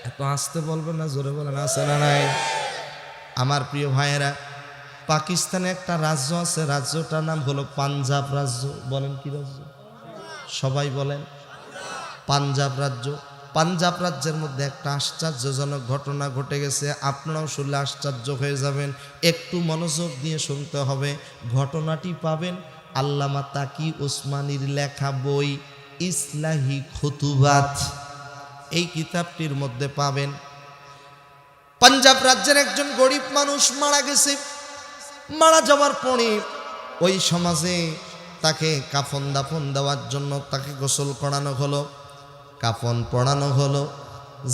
এত আসতে বলবেন না, জোরে বলেন আছে না নাই? আমার প্রিয় ভাইয়েরা, পাকিস্তানে একটা রাজ্য আছে, রাজ্যটার নাম হলো পাঞ্জাব রাজ্য। বলেন কি রাজ্য? সবাই বলেন পাঞ্জাব রাজ্য। পাঞ্জাব রাজ্যের মধ্যে একটা আশ্চর্যজনক ঘটনা ঘটে গেছে। আপনারাও শুনলে আশ্চর্য হয়ে যাবেন, একটু মনোযোগ দিয়ে শুনতে হবে। ঘটনাটি পাবেন আল্লামা তাকি উসমানীর লেখা বই ইসলাহি খুতুবাত, এই কিতাবটির মধ্যে পাবেন। পাঞ্জাব রাজ্যের একজন গরিব মানুষ মারা গেছে। মারা যাওয়ার পরে ওই সমাজে তাকে কাফন দাফন দেওয়ার জন্য তাকে গোসল করানো হলো, কাফন পড়ানো হলো।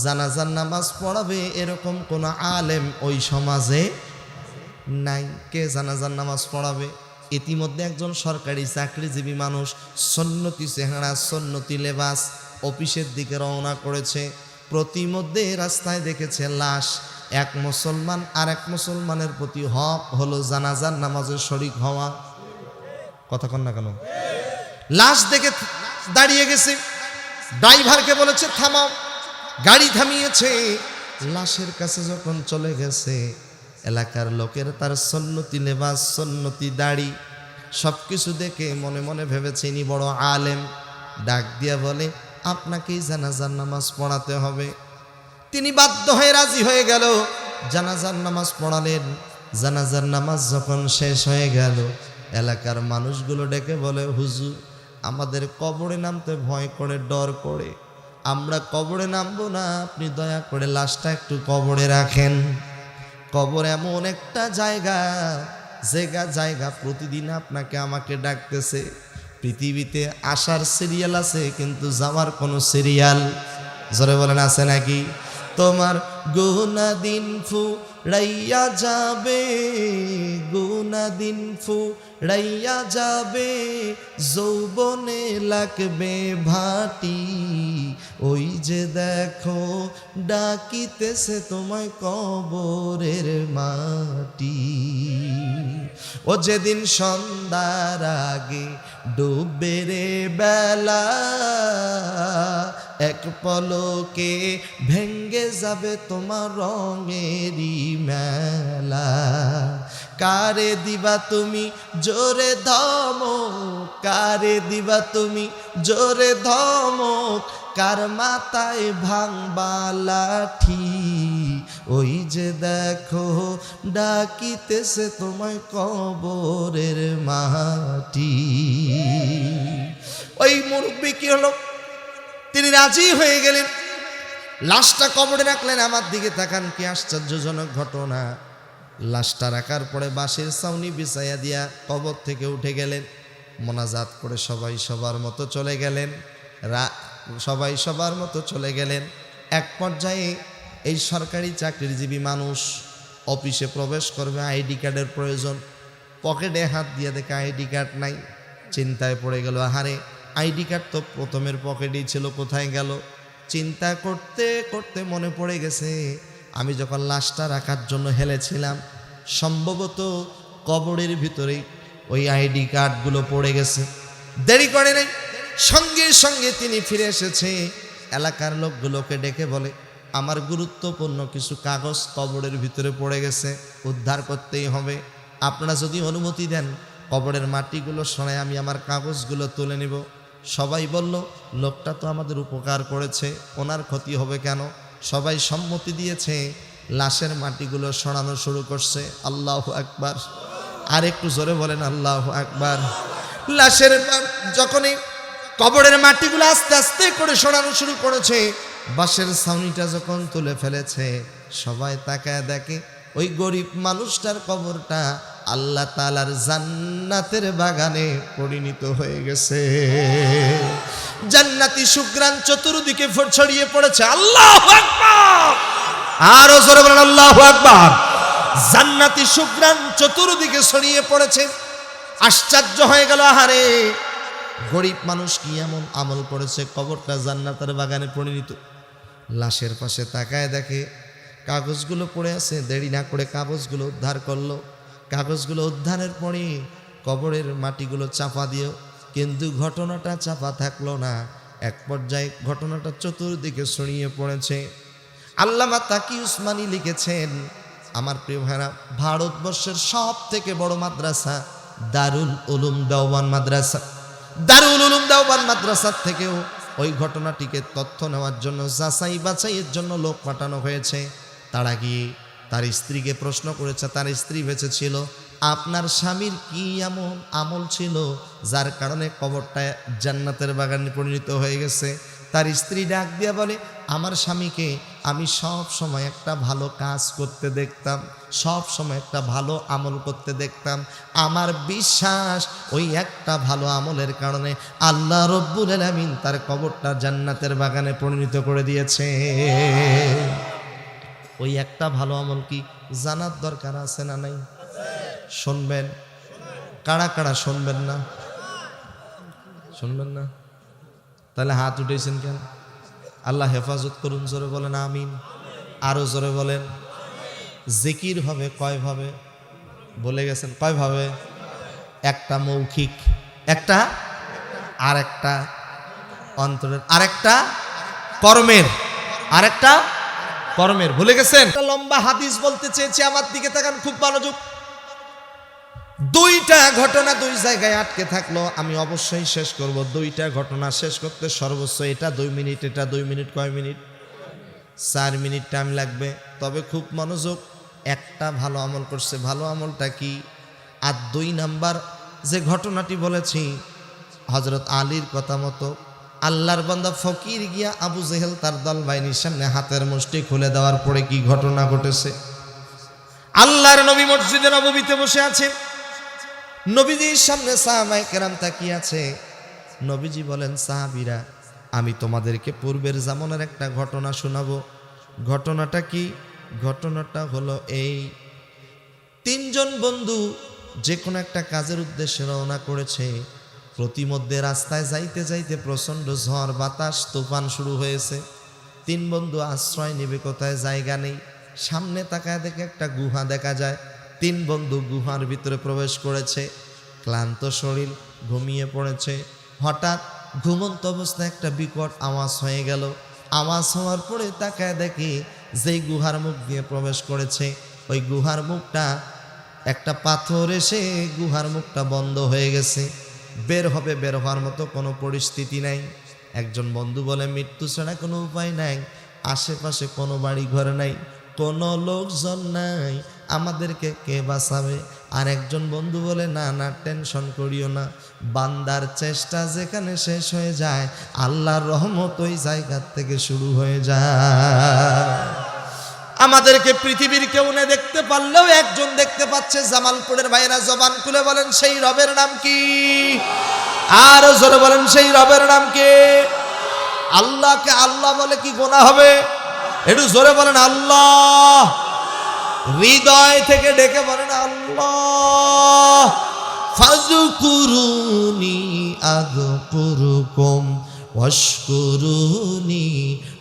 জানাজার নামাজ পড়াবে এরকম কোনো আলেম ওই সমাজে নাই। কে জানাজার নামাজ পড়াবে? ইতিমধ্যে একজন সরকারি চাকরিজীবী মানুষ, সন্নতি চেহারা, সন্নতি লেবাস, অফিসের দিকে রওনা করেছে। প্রতিমধ্যে রাস্তায় দেখেছে লাশ। এক মুসলমান আর এক মুসলমানের প্রতি হক হলো জানাজার নামাজের শরীক হওয়া। কথা কন না কেন? লাশ দেখে দাঁড়িয়ে গেছে, ড্রাইভারকে বলেছে থামাও, গাড়ি থামিয়েছে। লাশের কাছে যখন চলে গেছে, এলাকার লোকের তার সন্নতি লেবাস, সন্নতি দাড়ি সবকিছু দেখে মনে মনে ভেবেছে ইনি বড় আলেম। ডাক দিয়া বলে, আপনাকেই জানাজার নামাজ পড়াতে হবে। তিনি বাধ্য হয়ে রাজি হয়ে গেল, জানাজার নামাজ পড়ালেন। জানাজার নামাজ যখন শেষ হয়ে গেল, এলাকার মানুষগুলো ডেকে বলে, হুজুর আমাদের কবরে নামতে ভয় করে, ডর করে, আমরা কবরে নামবো না, আপনি দয়া করে লাশটা একটু কবরে রাখেন। কবর এমন একটা জায়গা প্রতিদিন আপনাকে আমাকে ডাকতেছে। পৃথিবীতে আসার সিরিয়াল আছে, কিন্তু যাওয়ার কোনো সিরিয়াল, জোরে বলেন আছে নাকি? তোমার গুনা দিন ফুরাইয়া যাবে, গুনা দিন ফুরাইয়া যাবে, যৌবনে লাগবে ভাটি, ওই যে দেখো ডাকিতেছে তোমায় কবরের মাটি। ও যেদিন সন্ধ্যার আগে ডুববে রে বেলা, এক পলকে ভেঙ্গে যাবে তোমার রঙেরই মেলা। কারে দিবা তুমি জোরে ধমক, কারে দিবা তুমি জোরে ধমক, কার মাথায় ভাঙবা লাঠি, ওই যে দেখো ডাকিতেছে তোমায় কবরের মাটি। ওই মুরব্বী কি হলো? তিনি রাজি হয়ে গেলেন, লাশটা কবরে রাখলেন। আমার দিকে তাকান, কি আশ্চর্যজনক ঘটনা। লাশটা রাখার পরে বাঁশের ছাউনি বিছাইয়া দিয়া কবর থেকে উঠে গেলেন। মোনাজাত করে সবাই সবার মতো চলে গেলেন, সবাই সবার মতো চলে গেলেন। এক পর্যায়ে এই সরকারি চাকরিজীবী মানুষ অফিসে প্রবেশ করবে, আইডি কার্ডের প্রয়োজন। পকেটে হাত দিয়ে দেখে আইডি কার্ড নাই। চিন্তায় পড়ে গেল, আহারে আইডি কার্ড তো প্রথমের পকেটেই ছিল, কোথায় গেল? চিন্তা করতে করতে মনে পড়ে গেছে, আমি যখন লাশটা রাখার জন্য হেলেছিলাম, সম্ভবত কবরের ভিতরেই ওই আইডি কার্ডগুলো পড়ে গেছে। দেরি করে নেই, সঙ্গে সঙ্গে তিনি ফিরে এসেছে। এলাকার লোকগুলোকে ডেকে বলে, আমার গুরুত্বপূর্ণ কিছু কাগজ কবরের ভিতরে পড়ে গেছে, উদ্ধার করতেই হবে। আপনারা যদি অনুমতি দেন, কবরের মাটিগুলো সরাই আমি আমার কাগজগুলো তুলে নিব। সবাই বলল লোকটা তো আমাদের উপকার করেছে, ওনার ক্ষতি হবে কেন? সবাই সম্মতি দিয়েছে, লাশের মাটিগুলো সরানো শুরু করছে। আল্লাহু আকবার, আর একটু জোরে বলেন আল্লাহু আকবার। লাশের যখনই কবরের মাটিগুলো আস্তে আস্তে করে সরানো শুরু করেছে, বাঁশের ছাউনিটা যখন তুলে ফেলেছে, সবাই তাকায় দেখে ওই গরিব মানুষটার কবরটা আল্লাহ তাআলার জান্নাতের বাগানে পরিণত হয়ে গেছে। জান্নাতি সুঘ্রাণ চতুর্দিকে ছড়িয়ে পড়েছে। আল্লাহু আকবার, আরো জোরে বলেন আল্লাহু আকবার। জান্নাতি সুঘ্রাণ চতুর্দিকে ছড়িয়ে পড়েছে। আশ্চর্য হয়ে গেল, আহারে গরিব মানুষ কি এমন আমল করেছে কবরটা জান্নাতের বাগানে পরিণত। লাশের পাশে তাকায় দেখে কাগজগুলো পড়ে আছে, দেরি না করে কাগজগুলো উদ্ধার করলো। কাগজগুলো উদ্ধারের পরে কবরের মাটিগুলো চাপা দিও, কিন্তু ঘটনাটা চাপা থাকলো না। এক পর্যায়ে ঘটনাটা চতুর্দিকে ছড়িয়ে পড়েছে। আল্লামা তাকি উসমানী লিখেছেন, আমার প্রিয় ভাইরা, ভারতবর্ষের সব থেকে বড় মাদ্রাসা দারুল উলুম দেওবান মাদ্রাসা, দারুল উলুম দেওবান মাদ্রাসার থেকেও ওই ঘটনাটিকে তথ্য নেওয়ার জন্য যাচাই বাছাইয়ের জন্য লোক পাঠানো হয়েছে। তারা গিয়ে তার স্ত্রীকে প্রশ্ন করেছে। তার স্ত্রী বেঁচে ছিল, আপনার স্বামীর কি এমন আমল ছিল যার কারণে কবরটা জান্নাতের বাগানে পরিণত হয়ে গেছে? তার স্ত্রী ডাক দিয়া বলে, আমার স্বামীকে আমি সব সময় একটা ভালো কাজ করতে দেখতাম, সব সময় একটা ভালো আমল করতে দেখতাম। আমার বিশ্বাস ওই একটা ভালো আমলের কারণে আল্লাহ রব্বুল আলামিন তার কবরটা জান্নাতের বাগানে পরিণত করে দিয়েছে। ওই একটা ভালো আমল কি জানার দরকার আছে না নাই? শুনবেন? কারা কারা শুনবেন না? শুনবেন না? তাহলে হাত উঠেছেন কেন? আল্লাহ হেফাজত করুন, জোরে বলেন আমিন। আরো জোরে বলেন। জিকির হবে কয় ভাবে বলে গেছেন? কয় ভাবে? একটা মৌখিক, একটা আর একটা অন্তরের, আর একটা কর্মের, আর একটা কর্মের। ভুলে গেছেন? একটা লম্বা হাদিস বলতে চেয়েছি, আমার দিকে তাকান খুব মনোযোগ। দুইটা ঘটনা দুই জায়গায় আটকে থাকলো, আমি অবশ্যই শেষ করব। দুইটা ঘটনা শেষ করতে সর্বোচ্চ এটা 2 মিনিট, এটা 2 মিনিট, কয় মিনিট? 4 মিনিট টাইম লাগবে। তবে খুব মনোযোগ। একটা ভালো আমল করছে, ভালো আমলটা কি? আর 2 নাম্বার যে ঘটনাটি বলেছি, হযরত আলীর কথা মতো আল্লাহর বান্দা ফকির গিয়া আবু জেহেল তার দল বাহিনীর সামনে হাতের মুষ্টি খুলে দেওয়ার পরে কি ঘটনা ঘটেছে। আল্লাহর নবী মসজিদে নববীতে বসে আছেন, নবীজির সামনে সাহাবায়ে কেরাম তাকিয়ে আছে। নবীজি বলেন, সাহাবীরা, আমি তোমাদেরকে পূর্বের জামানার একটা ঘটনা শোনাবো। ঘটনাটা কি? ঘটনাটা হলো এই, 3 জন বন্ধু যে কোনো একটা কাজের উদ্দেশ্যে রওনা করেছে। প্রতিমধ্যে রাস্তায় যাইতে যাইতে প্রচণ্ড ঝড় বাতাস তুফান শুরু হয়েছে। 3 বন্ধু আশ্রয় নেবে কোথায়, জায়গা নেই। সামনে তাকায় দেখে একটা গুহা দেখা যায়। 3 বন্ধু গুহার ভিতরে প্রবেশ করেছে। ক্লান্ত শরীর, ঘুমিয়ে পড়েছে। হঠাৎ ঘুমন্ত অবস্থায় একটা বিকট আওয়াজ হয়ে গেল। আওয়াজ হওয়ার পরে তাকায় দেখি যেই গুহার মুখ দিয়ে প্রবেশ করেছে, ওই গুহার মুখটা একটা পাথর এসে গুহার মুখটা বন্ধ হয়ে গেছে। বের হবে, বের হওয়ার মতো কোনো পরিস্থিতি নাই। একজন বন্ধু বলে, মৃত্যু ছাড়া কোনো উপায় নাই, আশেপাশে কোনো বাড়ি ঘর নাই, কোনো লোকজন নাই, আমাদেরকে কে বাঁচাবে? আর একজন বন্ধু বলে, না না, টেনশন করিও না, বান্দার চেষ্টা যেখানে শেষ হয়ে যায় আল্লাহর রহমত ওই জায়গার থেকে শুরু হয়ে যায়। আমাদেরকে পৃথিবীর কেউ না দেখতে পারলেও একজন দেখতে পাচ্ছে। জামালপুরের ভাইয়েরা জবান খুলে বলেন, সেই রবের নাম কি? আর জোরে বলেন, সেই রবের নাম কি? আল্লাহকে আল্লাহ বলে কি গোনাহ হবে? একটু জোরে বলেন আল্লাহ। হৃদয় থেকে ডেকে বলেন আল্লাহ। ফাযকুরুনি আযকুরুকুম ওয়াশকুরুনি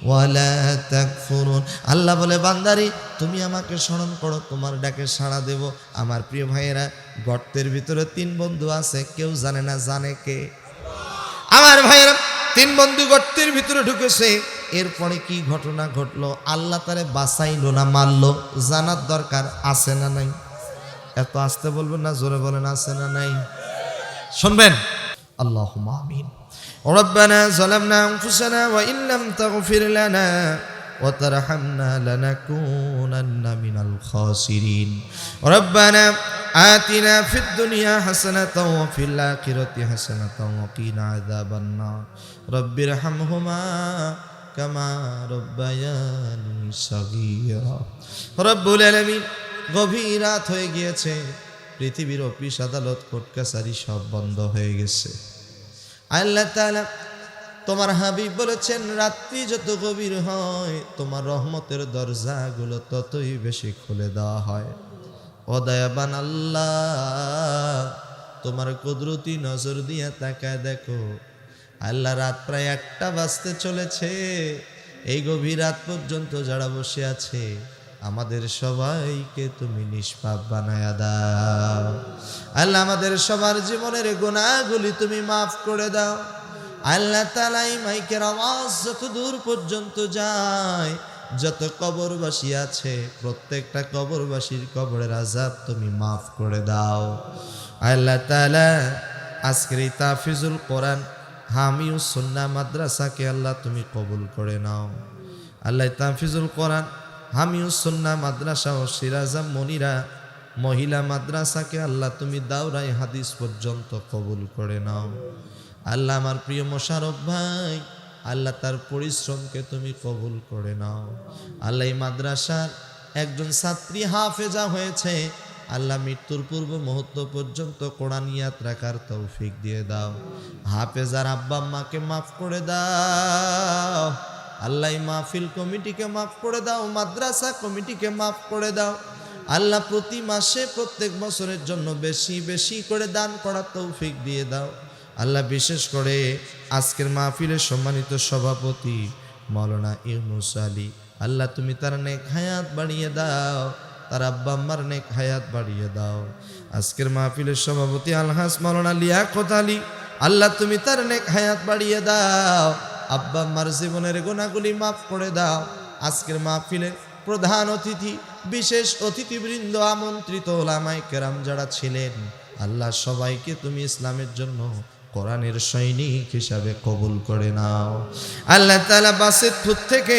ওয়ালা তাকফুরুন। আল্লাহ বলে, বান্দারি তুমি আমাকে স্মরণ করো, তোমার ডাকে সাড়া দেব। আমার প্রিয় ভাইয়েরা, গর্তের ভিতরে 3 বন্ধু আছে, কেউ জানে না, জানে কে? আমার ভাইয়েরা, 3 বন্ধু গর্তের ভিতরে ঢুকেছে। এরপরে কি ঘটনা ঘটলো? আল্লাহ তারে বাঁচাইলো না মারলো? জানার দরকার আছে না নাই? এত আসতে বলবেন না, জোরে বলেন আছে না নাই? শুনবেন, আল্লাহুম্মা আমিন। ربنا ظلمنا أنفسنا وإن لم تغفر لنا وترحمنا لنكونن من الخاسرين ربنا آتنا في الدنيا حسنة وفي الآخرة حسنة وقنا عذاب النار رب ارحمهما كما ربياني صغيرا রব্বুল আলামিন। গভীর রাত হয়ে গিয়েছে, পৃথিবীর অফিস আদালত কোর্ট কাছারি সব বন্ধ হয়ে গেছে। আল্লাহ তাআলা তোমার হাবিব বলেছেন, রাত্রি যত গভীর হয় তোমার রহমতের দরজাগুলো ততই বেশি খুলে দেওয়া হয়। ও দয়াবান আল্লাহ, তোমার কুদরতি নজর দিয়ে তাকায় দেখো আল্লাহ, রাত প্রায় 1টা বাজতে চলেছে। এই গভীর রাত পর্যন্ত যারা বসে আছে আমাদের সবাইকে তুমি নিষ্পাপ বানায়া দাও। আল্লাহ, আমাদের সবার জীবনের গুনাহগুলি তুমি মাফ করে দাও। আল্লাহ তাআলা, এই মাইকের আওয়াজ যত দূর পর্যন্ত যায়, যত কবরবাসী আছে প্রত্যেকটা কবরবাসীর কবরের আযাব তুমি মাফ করে দাও। আল্লাহ তাআলা, আজকের এই তাহফিজুল কোরআন হামিউস সুন্নাহ মাদ্রাসাকে আল্লাহ তুমি কবুল করে নাও। আল্লাহ, তাহফিজুল কোরআন হামিউস সুন্নাহ মাদ্রাসা ও সিরাজাম মনিরা মহিলা মাদ্রাসাকে আল্লাহ তুমি দাওরাই হাদিস পর্যন্ত কবুল করে নাও। আল্লাহ, আমার প্রিয় মোশাররফ ভাই, আল্লাহ তার পরিশ্রমকে তুমি কবুল করে নাও। আল্লাহ, এই মাদ্রাসার একজন ছাত্রী হাফেজা হয়েছে, আল্লাহ মৃত্যুর পূর্ব মুহূর্ত পর্যন্ত কোরআনিয়াত রাখার তৌফিক দিয়ে দাও। হাফেজার আব্বা আম্মাকে মাফ করে দাও। আল্লাহ, মাহফিল কমিটিকে মাফ করে দাও, মাদ্রাসা কমিটিকে মাফ করে দাও। আল্লাহ, প্রতি মাসে প্রত্যেক বছরের জন্য বেশি বেশি করে দান করার তৌফিক দিয়ে দাও। আল্লাহ, বিশেষ করে আজকের মাহফিলের সম্মানিত সভাপতি মাওলানা ইউনুস আলী, আল্লাহ তুমি তার নেক হায়াত বাড়িয়ে দাও, তার আব্বা আম্মার নেক হায়াত বাড়িয়ে দাও। আজকের মাহফিলের সভাপতি আলহাজ মাওলানা লিয়াকত আলী, আল্লাহ তুমি তার নেক হায়াত বাড়িয়ে দাও, আব্বা আম্মার জীবনের গুনাহগুলি মাফ করে দাও। আজকের মাহফিলের প্রধান অতিথি, বিশেষ অতিথিবৃন্দ, আমন্ত্রিত ওলামায়ে কেরাম যারা ছিলেন, আল্লাহ সবাইকে তুমি ইসলামের জন্য কোরআনের সৈনিক হিসাবে কবুল করে নাও। আল্লাহ তাআলা, বাসেতপুর থেকে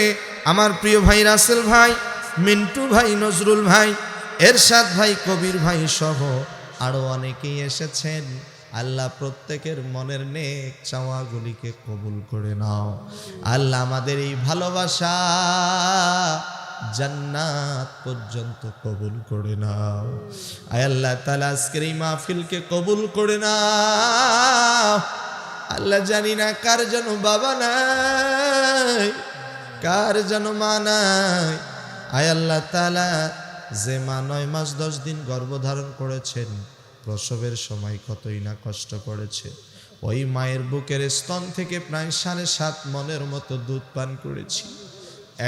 আমার প্রিয় ভাই রাসেল ভাই, মিন্টু ভাই, নজরুল ভাই, এরশাদ ভাই, কবির ভাই সহ আরো অনেকেই এসেছেন। আল্লাহ, প্রত্যেকের মনের নেক চাওয়াগুলিকে কবুল করে নাও। আল্লাহ, আমাদের এই ভালোবাসা জান্নাত পর্যন্ত কবুল করে নাও। আয় আল্লাহ তাআলা, আজকের এই মাহফিলকে কবুল করে নাও। আল্লাহ, জানি না কার যেন বাবা নাই, কার যেন মা নাই। আয় আল্লাহ তাআলা, যে মা 9 মাস 10 দিন গর্ভধারণ করেছেন, প্রসবের সময় কতই না কষ্ট করেছে, ওই মায়ের বুকের স্তন থেকে প্রায় 7.5 মনের মতো দুধ পান করেছি।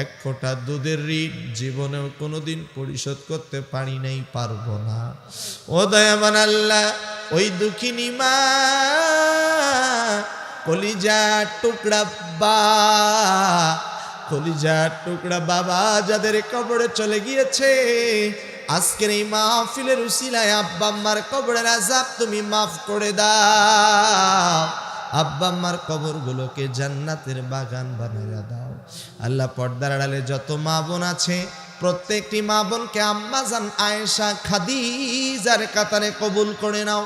1 ফোঁটা দুধের ঋণ জীবনেও কোনোদিন পরিশোধ করতে পারি নাই, পারবো না। ও দয়াবান আল্লাহ, ওই দুঃখিনী মা, কলিজার টুকরা কলিজার টুকরা বাবা যাদের কবরে চলে গিয়েছে, আজকের এই মাহফিলের উসিলায় আব্বা আম্মার কবরের আযাব তুমি মাফ করে দাও। আব্বা আম্মার কবরগুলোকে জান্নাতের বাগান বানাইয়া দাও। আল্লাহ, পর্দার আড়ালে যত মা বোন আছে প্রত্যেকটি মা বোনকে আম্মা জান আয়েশা খাদিজার কাতারে কবুল করে নাও।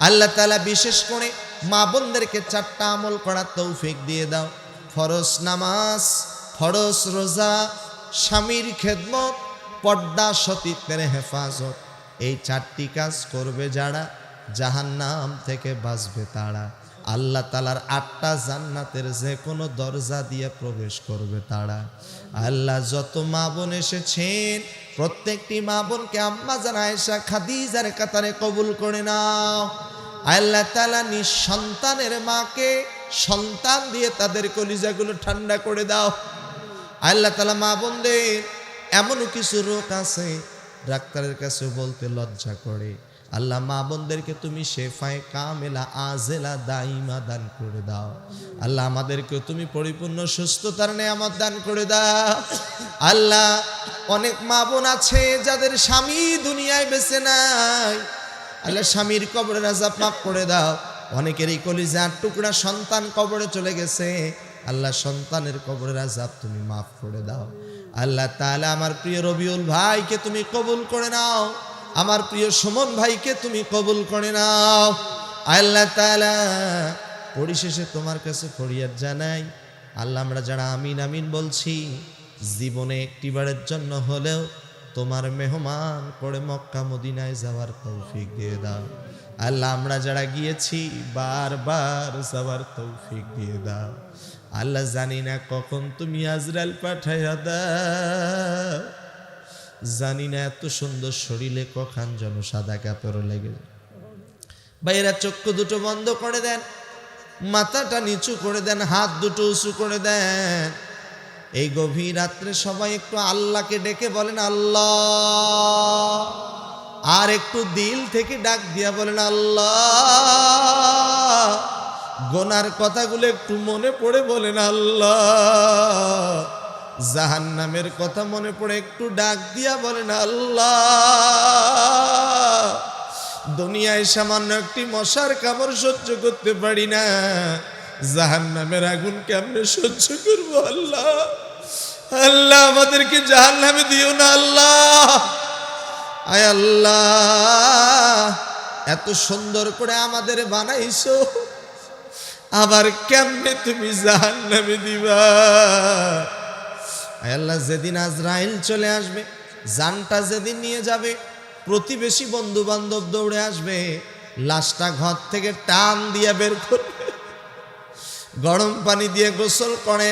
আল্লাহ তাআলা, বিশেষ করে মা বোনদেরকে 4টা আমল করার তৌফিক দিয়ে দাও। ফরজ নামাজ, ফরজ রোজা, স্বামীর খেদমত, পর্দা সতীত্বের হেফাজত, এই 4টি কাজ করবে যারা, জাহান্নাম থেকে বাঁচবে তারা। আল্লাহ তাআলার 8টা জান্নাতের যে কোনো দরজা দিয়ে প্রবেশ করবে তারা। আল্লাহ, যত মা বোন এসেছেন প্রত্যেকটি মা বোনকে আম্মা জান আয়েশা খাদিজার কাতারে কবুল করে নাও। আল্লাহ তাআলা, নিঃসন্তানের মাকে সন্তান দিয়ে তাদের কলিজাগুলো ঠান্ডা করে দাও। আল্লাহ তাআলা, মা বোনদের এমনও কিছু রোগ আছে ডাক্তারের কাছে বলতে লজ্জা করে, আল্লাহ মা বোনদেরকে তুমি শেফায়ে কামেলা আজেলা দাইমা দান করে দাও। আল্লাহ, আমাদেরকে তুমি পরিপূর্ণ সুস্থতার নেয়ামত দান করে দাও। আল্লাহ, অনেক মা বোন আছে যাদের স্বামী দুনিয়ায় বেঁচে নাই, আল্লাহ স্বামীর কবরের আযাব মাফ করে দাও। অনেকেরই কলিজার টুকরা সন্তান কবরে চলে গেছে, আল্লাহ সন্তানের কবরের আযাব তুমি মাফ করে দাও। আল্লাহ তাআলা আমার প্রিয় রবিউল ভাইকে তুমি কবুল করে নাও, আমার প্রিয় সুমন ভাইকে তুমি কবুল করে নাও। আল্লাহ তাআলা পরিশেষে তোমার কাছে ফরিয়াদ জানাই, আল্লাহ আমরা যারা আমিন আমিন বলছি, জীবনে একটিবারের জন্য হলেও তোমার মেহমান করে মক্কা মদিনায় যাওয়ার তৌফিক দিয়ে দাও। আল্লাহ আমরা যারা গিয়েছি বারবার যাওয়ার তৌফিক দিয়ে দাও। আল্লাহ জানি না কখন তুমি আজরাইল পাঠাইয়া দাও, জানি না এত সুন্দর শরীরে কখন যেন সাদা কাপড় লেগে। ভাইয়েরা চক্ষু দুটো বন্ধ করে দেন, মাথাটা নিচু করে দেন, হাত দুটো উঁচু করে দেন। এই গভীর রাত্রে সবাই একটু আল্লাহকে ডেকে বলেন আল্লাহ, আর একটু দিল থেকে ডাক দিয়া বলেন আল্লাহ। গোনার কথাগুলো একটু মনে পড়ে বলেন আল্লাহ। জাহান্নামের কথা মনে পড়ে একটু ডাক দিয়া বলেন আল্লাহ। দুনিয়ায় সামান্য একটি মশার কামড় সহ্য করতে পারি না, জাহান্নামের আগুন কেমনে সহ্য করবো আল্লাহ। আল্লাহ আমাদেরকে জাহান্নামে দিও না আল্লাহ। আয় আল্লাহ, এত সুন্দর করে আমাদের বানাইছো, আবার কেমনে তুমি জাহান্নামে দিবা। আয় আল্লাহ, যেদিন আজরাইল চলে আসবে, জানটা যেদিন নিয়ে যাবে, প্রতিবেশী বন্ধু বান্ধব দৌড়ে আসবে, লাশটা ঘর থেকে টান দিয়ে বের করবে, গরম পানি দিয়ে গোসল করে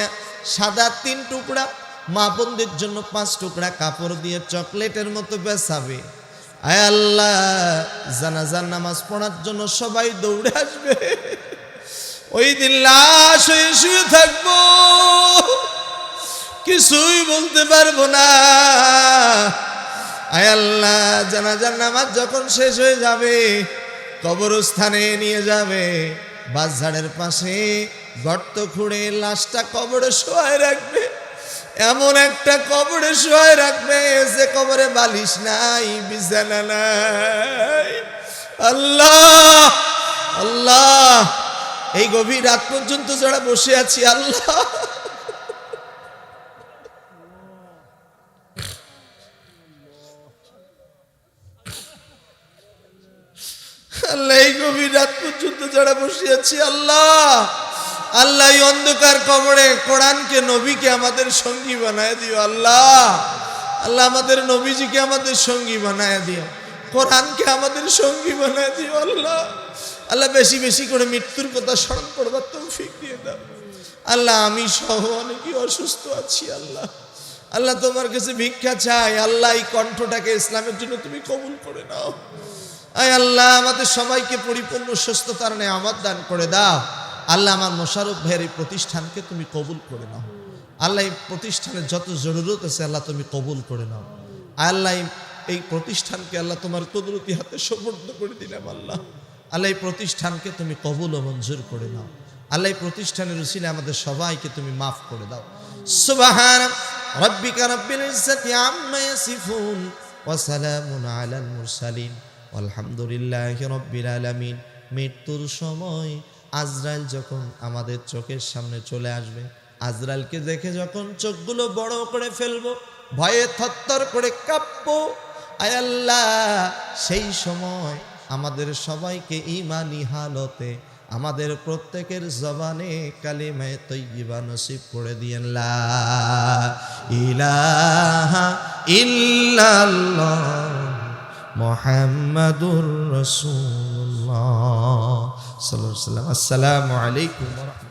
সাদা 3 টুকরা, মা বোনদের জন্য 5 টুকরা কাপড় দিয়ে চকলেটের মতো বেছাবে। আয় আল্লাহ, জানাজার নামাজ পড়ার জন্য সবাই দৌড়ে আসবে। ওই দিন লাশ হয়ে শুয়ে থাকবো, কিছুই বলতে পারবো না। আয় আল্লাহ, জানাজার নামাজ যখন শেষ হয়ে যাবে, কবরস্থানে নিয়ে যাবে, বাসঝাড়ের পাশে গর্ত খুঁড়ে লাশটা কবরে শোয়ায় রাখবে। এমন একটা কবরে শোয়ায় রাখবে যে কবরে বালিশ নাই, বিছানা নাই। আল্লাহ আল্লাহ, এই গভীর রাত পর্যন্ত যারা বসে আছি আল্লাহ, আল্লাহ এই গভীর রাত পর্যন্ত যারা বসে আছি আল্লাহ, আল্লাহ এই অন্ধকার কবরে কোরআনকে নবীকে আমাদের সঙ্গী বানায় দিও আল্লাহ। আল্লাহ আমাদের নবীজিকে আমাদের সঙ্গী বানায় দিও, কোরআনকে আমাদের সঙ্গী বানায় দিও আল্লাহ। আল্লাহ বেশি বেশি করে মৃত্যুর কথা স্মরণ করবার তৌফিক দিয়ে দাও আল্লাহ। আমি সহ অনেকেই অসুস্থ আছি আল্লাহ। আল্লাহ তোমার কাছে ভিক্ষা চাই আল্লাহ, এই কণ্ঠটাকে ইসলামের জন্য তুমি কবুল করে নাও। আয় আল্লাহ, আমাদের সবাইকে পরিপূর্ণ সুস্থতার নেয়ামত দান করে দাও আল্লাহ। আমার মোশাররফ ভাইয়ের এই প্রতিষ্ঠানকে তুমি কবুল করে নাও আল্লাহ। এই প্রতিষ্ঠানের যত জরুরত আছে আল্লাহ তুমি কবুল করে নাও আল্লাহ। এই প্রতিষ্ঠানকে আল্লাহ তোমার কুদরতি হাতে সুপর্দ করে দিলাম আল্লাহ। আল্লাহ এই প্রতিষ্ঠানকে তুমি কবুল ও মঞ্জুর করে নাও আল্লাহ। এই প্রতিষ্ঠানের উসিলে আমাদের সবাইকে তুমি মাফ করে দাও। সুবহান রাব্বিকা রাব্বিল ইজ্জাতি আম্মা ইয়াসিফুন ওয়া সালামুন আলাল মুরসালিন আলহামদুলিল্লাহি রাব্বিল আলামিন। মৃত্যুর সময় আজরাইল যখন আমাদের চোখের সামনে চলে আসবে, আজরাইলকে দেখে যখন চোখগুলো বড় করে ফেলবো, ভয়ে থরথর করে কাঁপবো, আয় আল্লাহ সেই সময় আমাদের সবাইকে ঈমানি হালতে আমাদের প্রত্যেকের জবানে কালিমায়ে তাইয়্যিবা নসিব করে দিয়েন। লা ইলাহা ইল্লাল্লাহ মুহাম্মাদুর রাসূলুল্লাহ সাল্লাল্লাহু আলাইহি ওয়াসাল্লাম। আসসালামু আলাইকুম ওয়া রাহমাতুল্লাহ।